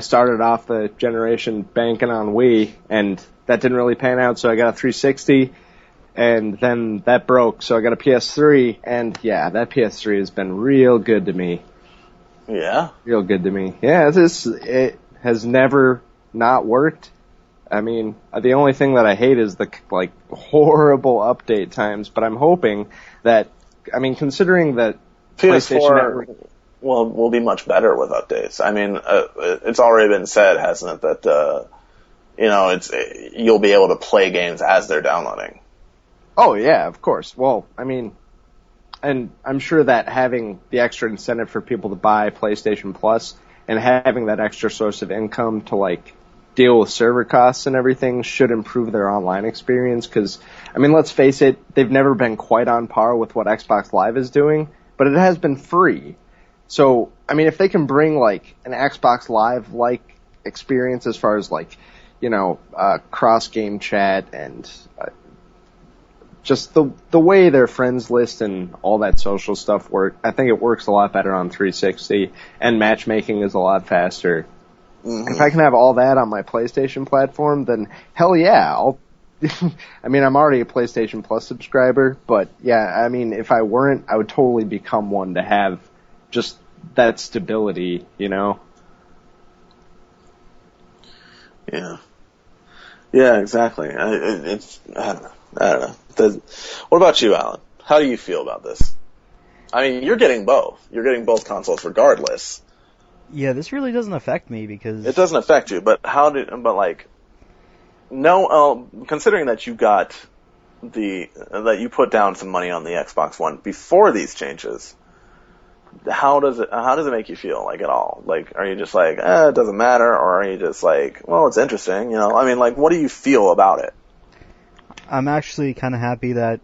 Speaker 3: started off the generation banking on Wii, and that didn't really pan out, so I got a 360, and then that broke, so I got a PS3, and yeah, that PS3 has been real good to me.
Speaker 1: Yeah?
Speaker 3: Real good to me. Yeah, it has never not worked. The only thing that I hate is the, horrible update times, but I'm hoping that, considering that
Speaker 1: PS4 will be much better with updates. It's already been said, hasn't it, that, you'll be able to play games as they're downloading.
Speaker 3: Oh, yeah, of course. Well, and I'm sure that having the extra incentive for people to buy PlayStation Plus and having that extra source of income to, deal with server costs and everything should improve their online experience, because, let's face it, they've never been quite on par with what Xbox Live is doing, but it has been free. So, if they can bring, an Xbox Live-like experience as far as, cross-game chat and just the way their friends list and all that social stuff work, I think it works a lot better on 360, and matchmaking is a lot faster. Mm-hmm. If I can have all that on my PlayStation platform, then hell yeah, I'm already a PlayStation Plus subscriber, but yeah, if I weren't, I would totally become one to have just that stability,
Speaker 1: Yeah. Yeah, exactly. I don't know. What about you, Allan? How do you feel about this? You're getting both. You're getting both consoles regardless.
Speaker 2: Yeah, this really doesn't affect me because
Speaker 1: it doesn't affect you. But considering that you got that you put down some money on the Xbox One before these changes, how does it make you feel at all? Are you just it doesn't matter, or are you just well, it's interesting, what do you feel about it?
Speaker 2: I'm actually kind of happy that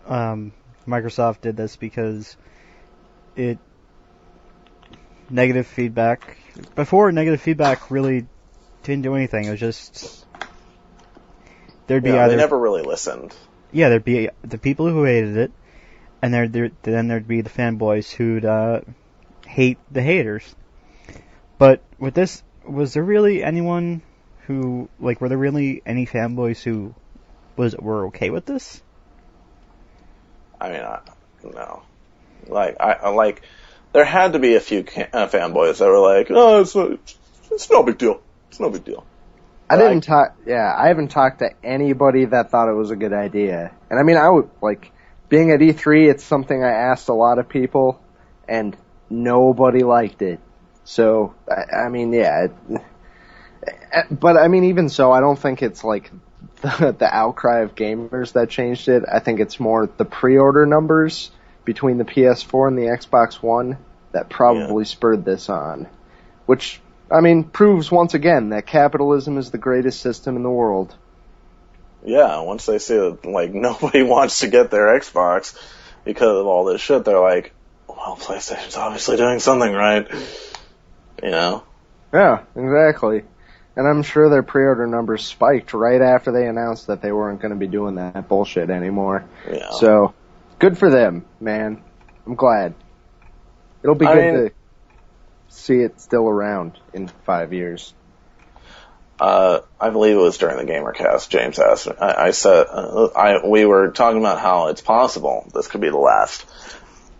Speaker 2: Microsoft did this, because negative feedback really didn't do anything. It was just they
Speaker 1: never really listened.
Speaker 2: Yeah, there'd be the people who hated it, and then there'd be the fanboys who'd hate the haters. But with this, was there really anyone who were there really any fanboys who were okay with this?
Speaker 1: No. There had to be a few fanboys that were like, "Oh, it's no big deal. It's no big deal."
Speaker 3: I haven't talked to anybody that thought it was a good idea. And I would, being at E3, it's something I asked a lot of people, and nobody liked it. So, yeah. But, even so, I don't think it's, the outcry of gamers that changed it. I think it's more the pre-order numbers between the PS4 and the Xbox One that probably spurred this on. Which, I mean, proves once again that capitalism is the greatest system in the world.
Speaker 1: Yeah, once they see that, like, nobody wants to get their Xbox because of all this shit, they're like, well, PlayStation's obviously doing something right. You know?
Speaker 3: Yeah, exactly. And I'm sure their pre-order numbers spiked right after they announced that they weren't going to be doing that bullshit anymore.
Speaker 1: Yeah.
Speaker 3: So, good for them, man. I'm glad. It'll be good to see it still around in 5 years.
Speaker 1: I believe it was during the GamerCast, James asked me. I said, we were talking about how it's possible this could be the last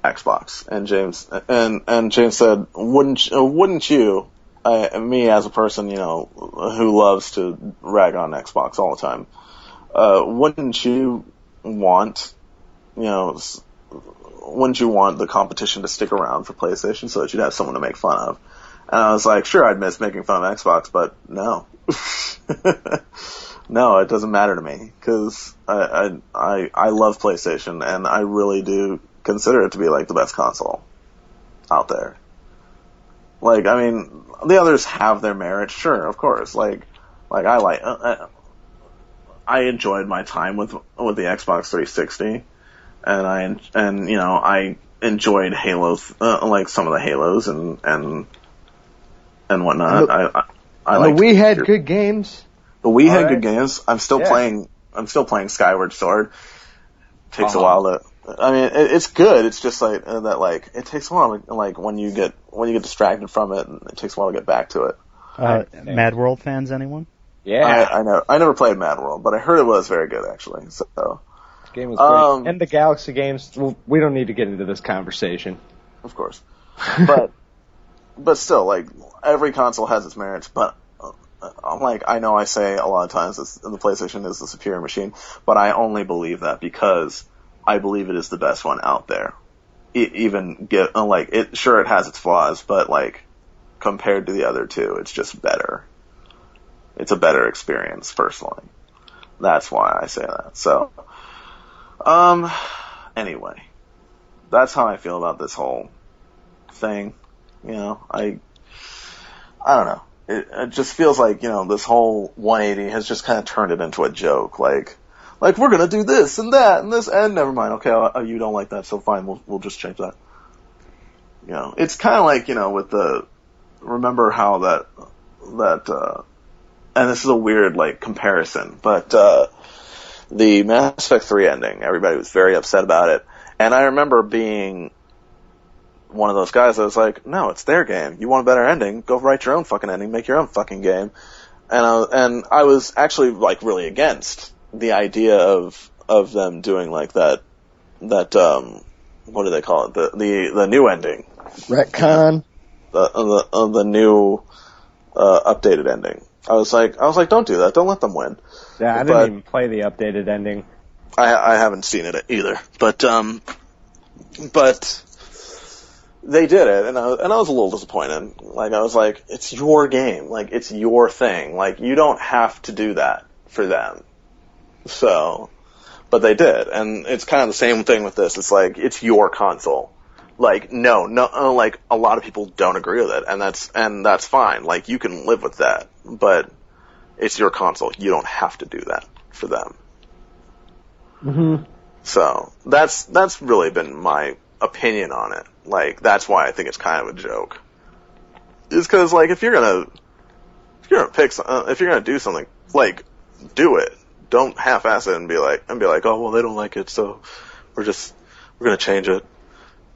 Speaker 1: Xbox. And James said, wouldn't you, me as a person, you know, who loves to rag on Xbox all the time, wouldn't you want, you know, wouldn't you want the competition to stick around for PlayStation so that you'd have someone to make fun of? And I was like, sure, I'd miss making fun of Xbox, but no. No, it doesn't matter to me, because I love PlayStation, and I really do consider it to be, like, the best console out there. Like, I mean, the others have their merit, sure, of course. Like I enjoyed my time with the Xbox 360, and you know, I enjoyed Halos, like some of the Halos and whatnot. I liked
Speaker 3: the Wii had good games.
Speaker 1: The Wii had good games. I'm still playing Skyward Sword. Takes a while to. I mean, it's good. It's just like that. Like, it takes a while. Like when you get distracted from it, it takes a while to get back to it.
Speaker 2: Mad World fans, anyone?
Speaker 3: Yeah,
Speaker 1: I know. I never played Mad World, but I heard it was very good actually. So
Speaker 3: this game was great. And the Galaxy games. Well, we don't need to get into this conversation.
Speaker 1: Of course, but still, like, every console has its merits. But like, I know I say a lot of times the PlayStation is the superior machine, but I only believe that because I believe it is the best one out there. Sure, it has its flaws, but like, compared to the other two, it's just better. It's a better experience, personally. That's why I say that. So, anyway, that's how I feel about this whole thing. You know, I don't know. It just feels like, you know, this whole 180 has just kind of turned it into a joke. Like we're gonna do this and that and this, and never mind. Okay, you don't like that, so fine. We'll just change that. You know, it's kind of like, you know, with remember how that, and this is a weird, like, comparison, but, the Mass Effect 3 ending, everybody was very upset about it, and I remember being one of those guys that was like, no, it's their game. You want a better ending? Go write your own fucking ending, make your own fucking game. And I was actually, like, really against the idea of them doing, like, that, what do they call it? The new ending.
Speaker 3: Retcon.
Speaker 1: The new, updated ending. I was like, don't do that. Don't let them win.
Speaker 3: Yeah, I didn't even play the updated ending.
Speaker 1: I haven't seen it either. But they did it, and I was a little disappointed. Like, I was like, it's your game. Like, it's your thing. Like, you don't have to do that for them. So, but they did, and it's kind of the same thing with this. It's like, it's your console. Like, no, like, a lot of people don't agree with it, and that's fine. Like, you can live with that, but it's your console. You don't have to do that for them.
Speaker 3: Mm-hmm.
Speaker 1: So, that's really been my opinion on it. Like, that's why I think it's kind of a joke. Is because, like, if you're gonna do something, like, do it. Don't half-ass it and be like, oh, well, they don't like it, so we're gonna change it.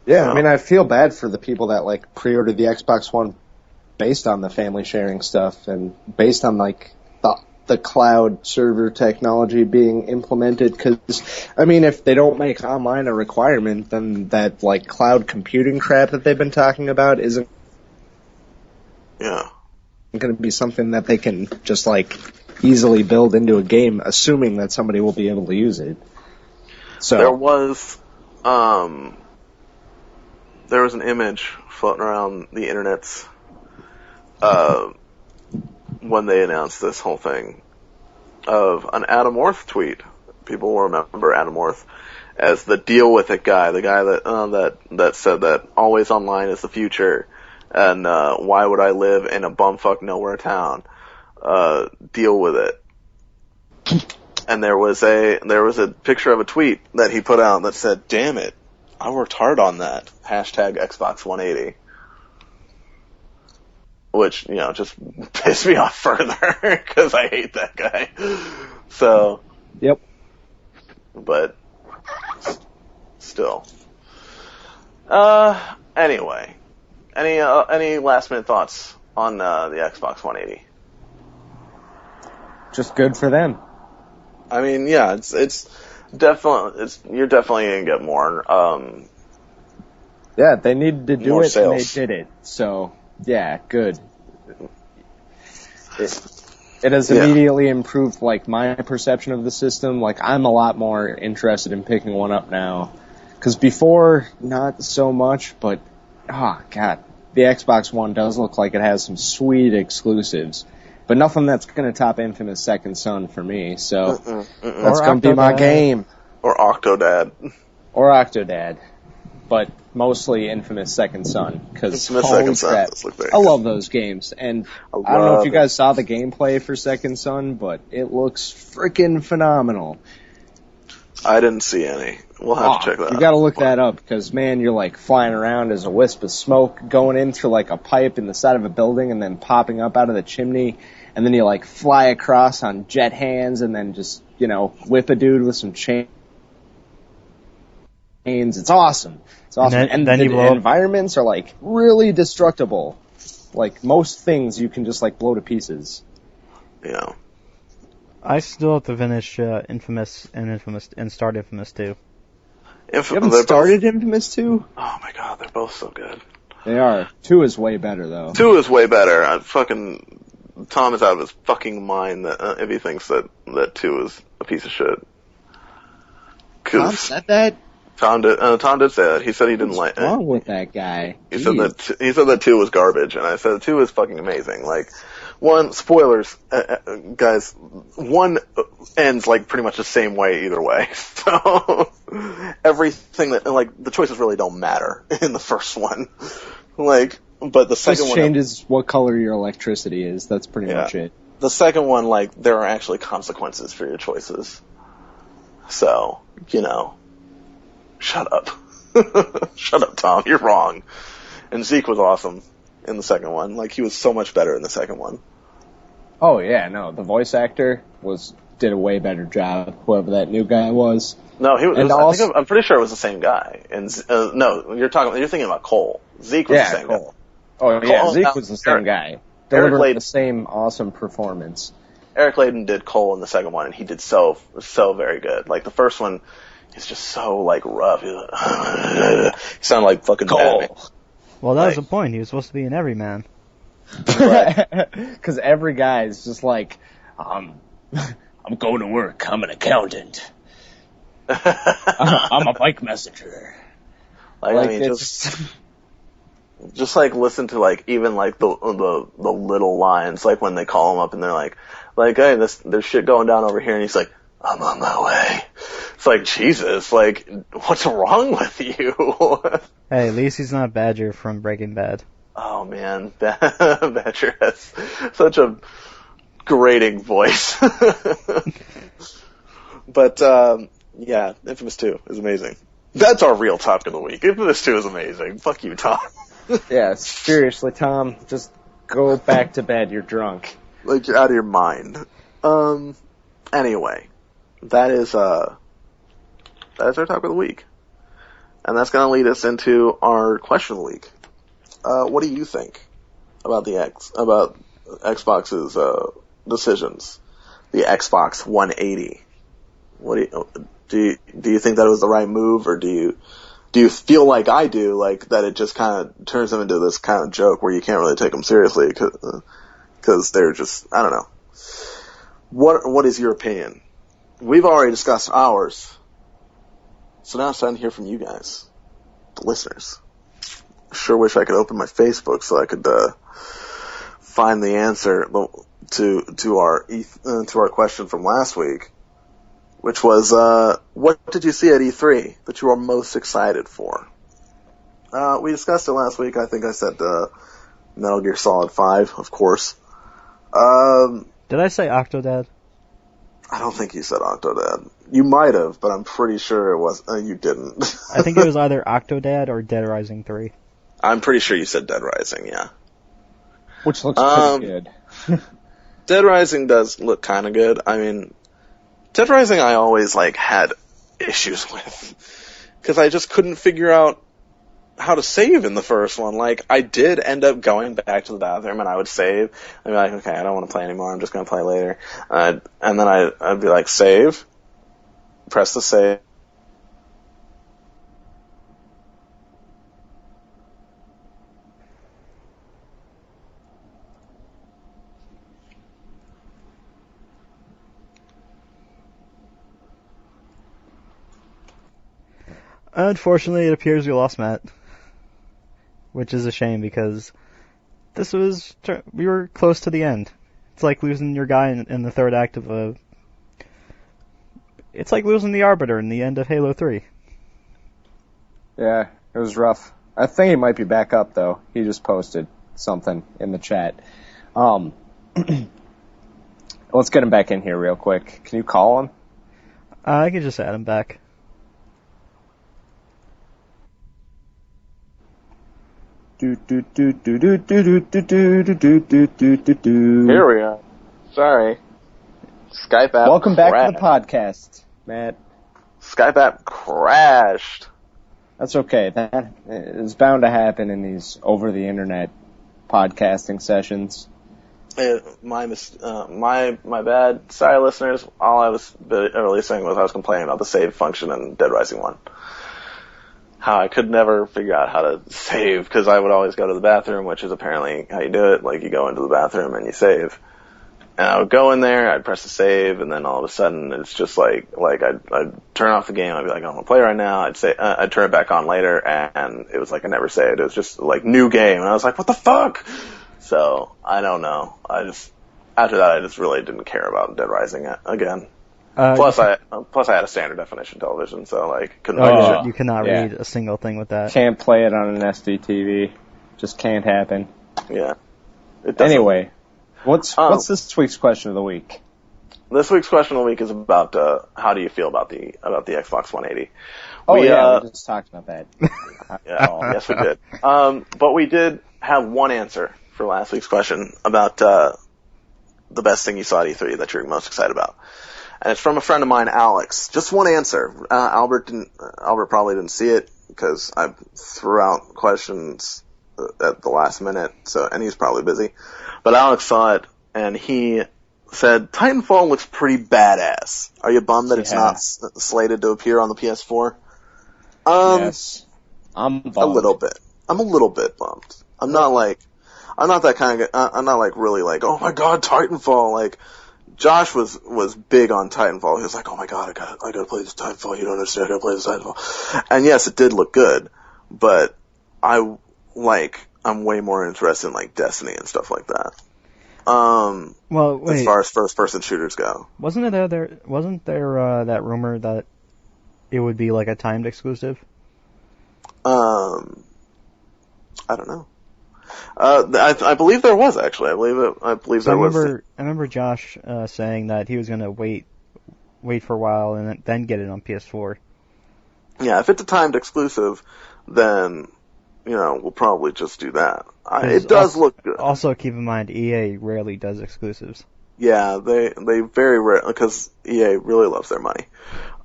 Speaker 3: Yeah, I mean, I feel bad for the people that, like, pre-ordered the Xbox One based on the family sharing stuff and based on, like, the cloud server technology being implemented, because, I mean, if they don't make online a requirement, then that, like, cloud computing crap that they've been talking about isn't going to be something that they can just, like, easily build into a game, assuming that somebody will be able to use it. So
Speaker 1: there was an image floating around the internets when they announced this whole thing of an Adam Orth tweet. People will remember Adam Orth. as the deal with it guy, the guy that said that always online is the future, and why would I live in a bumfuck nowhere town? Deal with it. And there was a picture of a tweet that he put out that said, "Damn it, I worked hard on that." Hashtag Xbox 180. Which, just pissed me off further, because I hate that guy. So.
Speaker 3: Yep.
Speaker 1: But, still. Anyway. Any last minute thoughts on, the Xbox 180?
Speaker 3: Just good for them.
Speaker 1: I mean, yeah, it's definitely, you're definitely gonna get more,
Speaker 3: Yeah, they needed to do
Speaker 1: more
Speaker 3: it,
Speaker 1: sales.
Speaker 3: and they did it. So, yeah, good. It has immediately improved, like, my perception of the system. Like, I'm a lot more interested in picking one up now. Because before, not so much, but, oh, God, the Xbox One does look like it has some sweet exclusives. But nothing that's going to top Infamous Second Son for me, so that's going to be my game.
Speaker 1: Or Octodad.
Speaker 3: Or Octodad. But mostly Infamous Second Son, because holy crap, I love those games. And I don't know if you guys saw the gameplay for Second Son, but it looks freaking phenomenal.
Speaker 1: I didn't see any. We'll have to check that out.
Speaker 3: You gotta look that up, because, man, you're, like, flying around as a wisp of smoke, going into, like, a pipe in the side of a building, and then popping up out of the chimney, and then you, like, fly across on jet hands, and then just, whip a dude with some chains. It's awesome. It's awesome. And then the environments are, like, really destructible. Like, most things you can just, like, blow to pieces.
Speaker 1: Yeah.
Speaker 2: I still have to finish Infamous and start Infamous 2.
Speaker 3: You haven't started Infamous 2?
Speaker 1: Oh my god, they're both so good.
Speaker 3: They are. 2 is way better, though.
Speaker 1: 2 is way better. Tom is out of his fucking mind if he thinks that 2 is a piece of shit.
Speaker 3: Tom said that?
Speaker 1: Tom did say that. He said he didn't like it.
Speaker 3: What's wrong with that guy?
Speaker 1: He said that 2 was garbage, and I said 2 is fucking amazing. Like, spoilers, guys, 1 ends, like, pretty much the same way either way. So, everything the choices really don't matter in the first one. Like, but the second one
Speaker 3: changes what color your electricity is. That's pretty much it.
Speaker 1: The second one, like, there are actually consequences for your choices. So, shut up. Shut up, Tom. You're wrong. And Zeke was awesome in the second one. Like, he was so much better in the second one.
Speaker 3: Oh, yeah, no. The voice actor did a way better job, whoever that new guy was.
Speaker 1: No, I'm pretty sure it was the same guy. And no, you're thinking about Cole. Zeke was the same guy.
Speaker 3: Oh, yeah, Zeke was the same guy. Delivered the same awesome performance.
Speaker 1: Eric Layden did Cole in the second one, and he did so very good. Like, the first one, he's just so, like, rough. He sounded like fucking Cole. Batman.
Speaker 2: Well, that was the point. He was supposed to be an everyman.
Speaker 3: Because every guy is just like, I'm going to work. I'm an accountant. I'm a bike messenger.
Speaker 1: Just like listen to like even like the little lines, like when they call him up and they're like, hey, there's shit going down over here, and he's like, I'm on my way. It's like, Jesus, like, what's wrong with you?
Speaker 2: Hey, at least he's not Badger from Breaking Bad.
Speaker 1: Oh man, Badger has such a grating voice. But yeah, Infamous 2 is amazing. That's our real topic of the week. Infamous 2 is amazing. Fuck you, Tom.
Speaker 3: Yeah, seriously, Tom, just go back to bed. You're drunk.
Speaker 1: Like, you're out of your mind. Anyway, that is our topic of the week. And that's gonna lead us into our question of the week. What do you think about about Xbox's, decisions? The Xbox 180. Do you think that it was the right move, or do you feel like I do, like that it just kind of turns them into this kind of joke where you can't really take them seriously because they're just, I don't know. What is your opinion? We've already discussed ours, so now it's time to hear from you guys, the listeners. I sure wish I could open my Facebook so I could find the answer to our question from last week, which was what did you see at E3 that you are most excited for? We discussed it last week. I think I said Metal Gear Solid 5, of course.
Speaker 2: Did I say Octodad?
Speaker 1: I don't think you said Octodad. You might have, but I'm pretty sure it was. You didn't.
Speaker 2: I think it was either Octodad or Dead Rising 3.
Speaker 1: I'm pretty sure you said Dead Rising, yeah.
Speaker 3: Which looks pretty good.
Speaker 1: Dead Rising does look kind of good. I mean, Dead Rising I always, had issues with. Because I just couldn't figure out how to save in the first one. I did end up going back to the bathroom and I would save. I'd be like, okay, I don't want to play anymore. I'm just going to play later. And then I'd be like, save. Press the save.
Speaker 2: Unfortunately, it appears we lost Matt. Which is a shame because we were close to the end. It's like losing your guy in the third act of it's like losing the Arbiter in the end of Halo 3.
Speaker 3: Yeah, it was rough. I think he might be back up, though. He just posted something in the chat. Let's get him back in here real quick. Can you call him?
Speaker 2: I can just add him back.
Speaker 3: Here
Speaker 1: Here we are. Sorry. Skype app
Speaker 3: Welcome back
Speaker 1: crashed.
Speaker 3: to the podcast, Matt.
Speaker 1: Skype app crashed.
Speaker 3: That's okay. That is bound to happen in these over-the-internet podcasting sessions.
Speaker 1: My bad. Sorry, listeners. All I was really saying was I was complaining about the save function in Dead Rising 1. How I could never figure out how to save, because I would always go to the bathroom, which is apparently how you do it. You go into the bathroom and you save. And I would go in there, I'd press the save, and then all of a sudden it's just I'd turn off the game, I'd be like, I don't want to play right now, I'd turn it back on later, and it was like I never saved. It was just new game, and I was like, what the fuck? So, I don't know. After that, I just really didn't care about Dead Rising again. Plus I had a standard definition television, so couldn't.
Speaker 2: You cannot read a single thing with that.
Speaker 3: Can't play it on an SDTV. Just can't happen.
Speaker 1: Yeah.
Speaker 3: Anyway, what's this week's question of the week?
Speaker 1: This week's question of the week is about how do you feel about the Xbox 180?
Speaker 3: We just talked about that.
Speaker 1: Yes, we did. But we did have one answer for last week's question about the best thing you saw at E3 that you're most excited about. And it's from a friend of mine, Alex. Just one answer. Albert probably didn't see it because I threw out questions at the last minute, and he's probably busy. But Alex saw it and he said, Titanfall looks pretty badass. Are you bummed that it's not slated to appear on the PS4?
Speaker 3: Yes. I'm bummed.
Speaker 1: A little bit. I'm a little bit bummed. I'm not that kind of I'm not really oh my god, Titanfall, Josh was big on Titanfall. He was like, oh my god, I gotta play this Titanfall. You don't understand, I gotta play this Titanfall. And yes, it did look good, but I'm way more interested in Destiny and stuff like that.
Speaker 2: Well, wait.
Speaker 1: As far as first person shooters go.
Speaker 2: Wasn't there that rumor that it would be a timed exclusive?
Speaker 1: I don't know. I believe there was actually. I believe there was.
Speaker 2: I remember Josh saying that he was going to wait for a while and then get it on PS4.
Speaker 1: Yeah, if it's a timed exclusive, then we'll probably just do that. It does look good.
Speaker 2: Also, keep in mind, EA rarely does exclusives.
Speaker 1: Yeah, they very rare because EA really loves their money.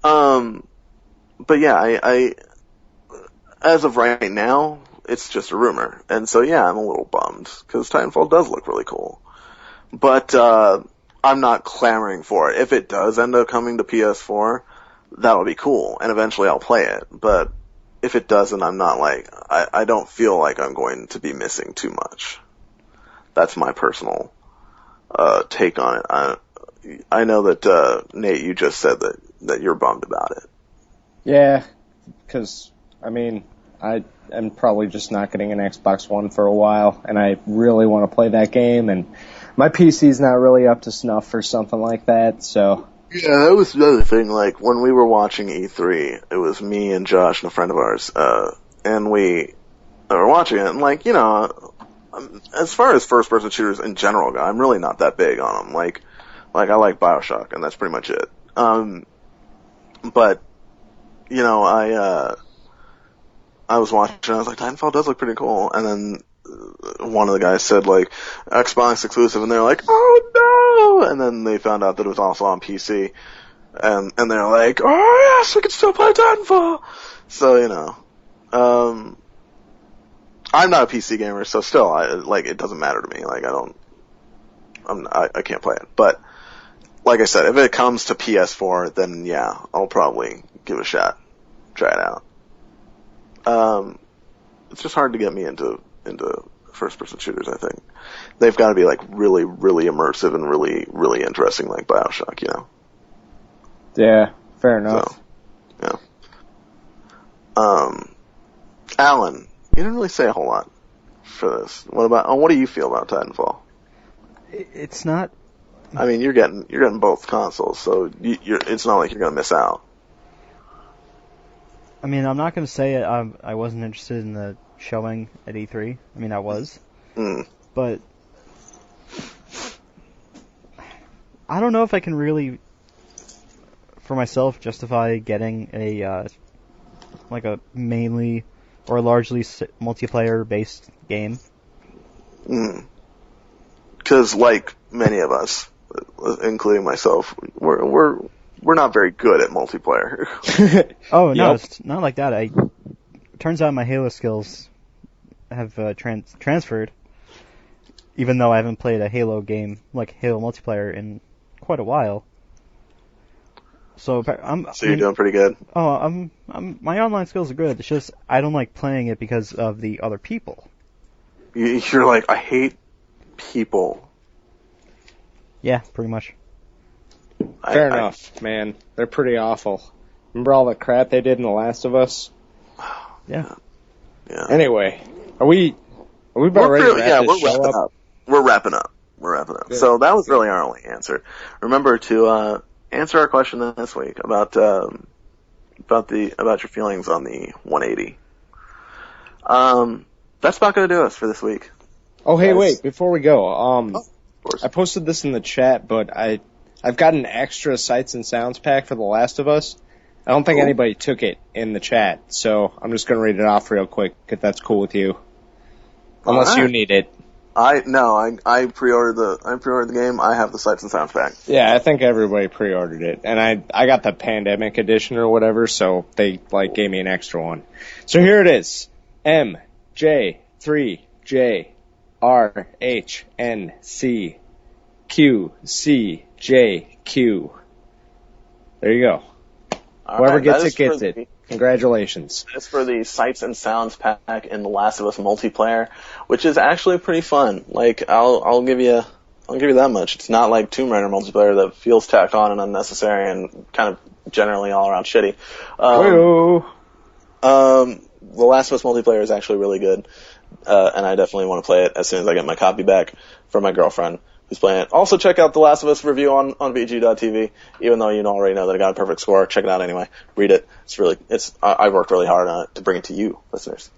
Speaker 1: But yeah, I as of right now, it's just a rumor. And so, yeah, I'm a little bummed, because Titanfall does look really cool. But, I'm not clamoring for it. If it does end up coming to PS4, that'll be cool, and eventually I'll play it. But if it doesn't, I'm not I don't feel like I'm going to be missing too much. That's my personal, take on it. I know that, Nate, you just said that you're bummed about it.
Speaker 3: Yeah, because, I'm probably just not getting an Xbox One for a while, and I really want to play that game, and my PC's not really up to snuff for something like that, so
Speaker 1: Yeah, that was the other thing. Like, when we were watching E3, it was me and Josh and a friend of ours, and we were watching it, and like, as far as first-person shooters in general go, I'm really not that big on them. Like I like BioShock, and that's pretty much it. But, I was watching, and I was like, Titanfall does look pretty cool, and then one of the guys said, like, Xbox exclusive, and they're like, oh no! And then they found out that it was also on PC, and they're like, oh yes, we can still play Titanfall! So, I'm not a PC gamer, so still, it doesn't matter to me. Like, I can't play it. But, like I said, if it comes to PS4, then yeah, I'll probably give it a shot. Try it out. It's just hard to get me into first-person shooters, I think. They've got to be, like, really, really immersive and really, really interesting, like BioShock,
Speaker 3: Yeah, fair enough.
Speaker 1: So, yeah. Allan, you didn't really say a whole lot for this. What do you feel about Titanfall?
Speaker 2: It's not...
Speaker 1: I mean, you're getting both consoles, so it's not like you're gonna miss out.
Speaker 2: I mean, I'm not going to say I wasn't interested in the showing at E3. I mean, I was. But I don't know if I can really, for myself, justify getting a mainly or largely multiplayer-based game.
Speaker 1: Because, like many of us, including myself, we're not very good at multiplayer.
Speaker 2: Oh, no, yep. It's not like that. Turns out my Halo skills have transferred, even though I haven't played a Halo game, like Halo multiplayer, in quite a while. So
Speaker 1: you're doing pretty good.
Speaker 2: Oh, my online skills are good. It's just I don't like playing it because of the other people.
Speaker 1: You're like, I hate people.
Speaker 2: Yeah, pretty much.
Speaker 3: Fair enough, man. They're pretty awful. Remember all the crap they did in The Last of Us?
Speaker 2: Yeah.
Speaker 3: Yeah. Anyway, are we about ready to wrap this show up?
Speaker 1: We're wrapping up. Good. So that was really our only answer. Remember to answer our question this week about your feelings on the 180. That's about going to do us for this week.
Speaker 3: Oh, hey, wait, before we go, I posted this in the chat, but I've got an extra Sights and Sounds pack for The Last of Us. I don't think anybody took it in the chat, so I'm just going to read it off real quick, if that's cool with you. Unless you need it.
Speaker 1: I pre-ordered the game. I have the Sights and Sounds pack.
Speaker 3: Yeah, I think everybody pre-ordered it, and I got the Pandemic edition or whatever, so they gave me an extra one. So here it is: MJ3JRHNCQCJQ. There you go. Whoever gets it gets it. Congratulations.
Speaker 1: That's for the Sights and Sounds pack in The Last of Us multiplayer, which is actually pretty fun. Like, I'll give you that much. It's not like Tomb Raider multiplayer that feels tacked on and unnecessary and kind of generally all around shitty. The Last of Us multiplayer is actually really good, and I definitely want to play it as soon as I get my copy back from my girlfriend who's playing it. Also, check out The Last of Us review on VGU.TV. Even though you already know that it got a perfect score, check it out anyway. Read it. I worked really hard on it to bring it to you, listeners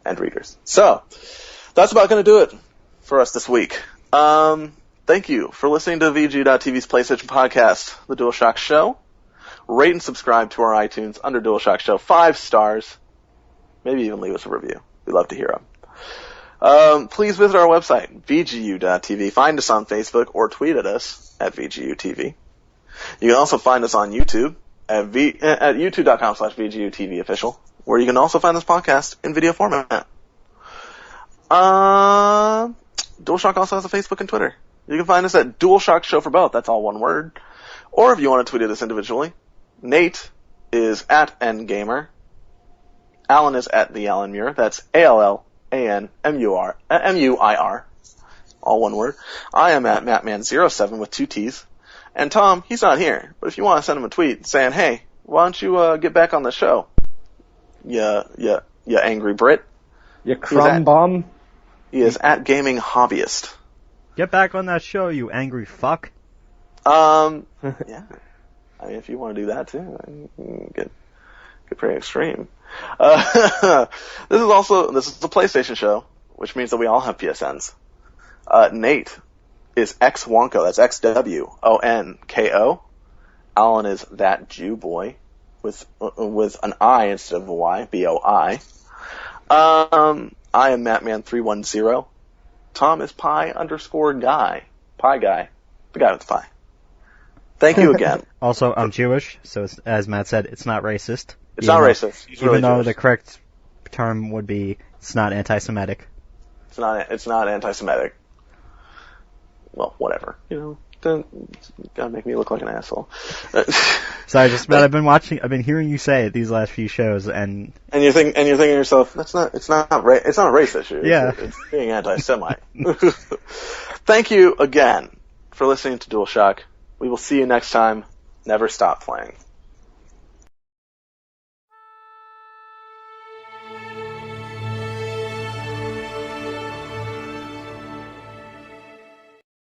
Speaker 1: and readers. So, that's about going to do it for us this week. Thank you for listening to VGU.TV's PlayStation podcast, The DualShock Show. Rate and subscribe to our iTunes under DualShock Show. 5 stars. Maybe even leave us a review. We'd love to hear them. Please visit our website, VGU.TV. Find us on Facebook or tweet at us at VGU.TV. You can also find us on YouTube at youtube.com/VGU.TV official, where you can also find this podcast in video format. DualShock also has a Facebook and Twitter. You can find us at DualShock Show for both. That's all one word. Or if you want to tweet at us individually, Nate is at NGamer. Allan is at the Allan Muir. That's ALLANMUIR. All one word. I am at Mattman07 with 2 T's. And Tom, he's not here. But if you want to send him a tweet saying, hey, why don't you get back on the show? You angry Brit.
Speaker 3: You crumb bum.
Speaker 1: He is at Gaming Hobbyist.
Speaker 2: Get back on that show, you angry fuck.
Speaker 1: Yeah. I mean, if you want to do that too, then you can get pretty extreme. This is a PlayStation show, which means that we all have PSNs. Nate is X Wonko. That's XWONKO. Allan is that Jew boy with an I instead of a Y, BOI. I am Mattman310. Tom is Pi_guy. Pi guy. The guy with the pie. Thank you again.
Speaker 2: Also, I'm Jewish, so it's, as Matt said, it's not racist.
Speaker 1: It's not racist.
Speaker 2: Even though the correct term would be, it's not anti-Semitic.
Speaker 1: It's not anti-Semitic. Well, whatever. Don't gotta make me look like an asshole.
Speaker 2: Sorry, just Matt, I've been hearing you say it these last few shows, and
Speaker 1: you're thinking to yourself, it's not a race issue.
Speaker 2: Yeah.
Speaker 1: It's being anti-Semite. Thank you again for listening to DualShock. We will see you next time. Never stop playing.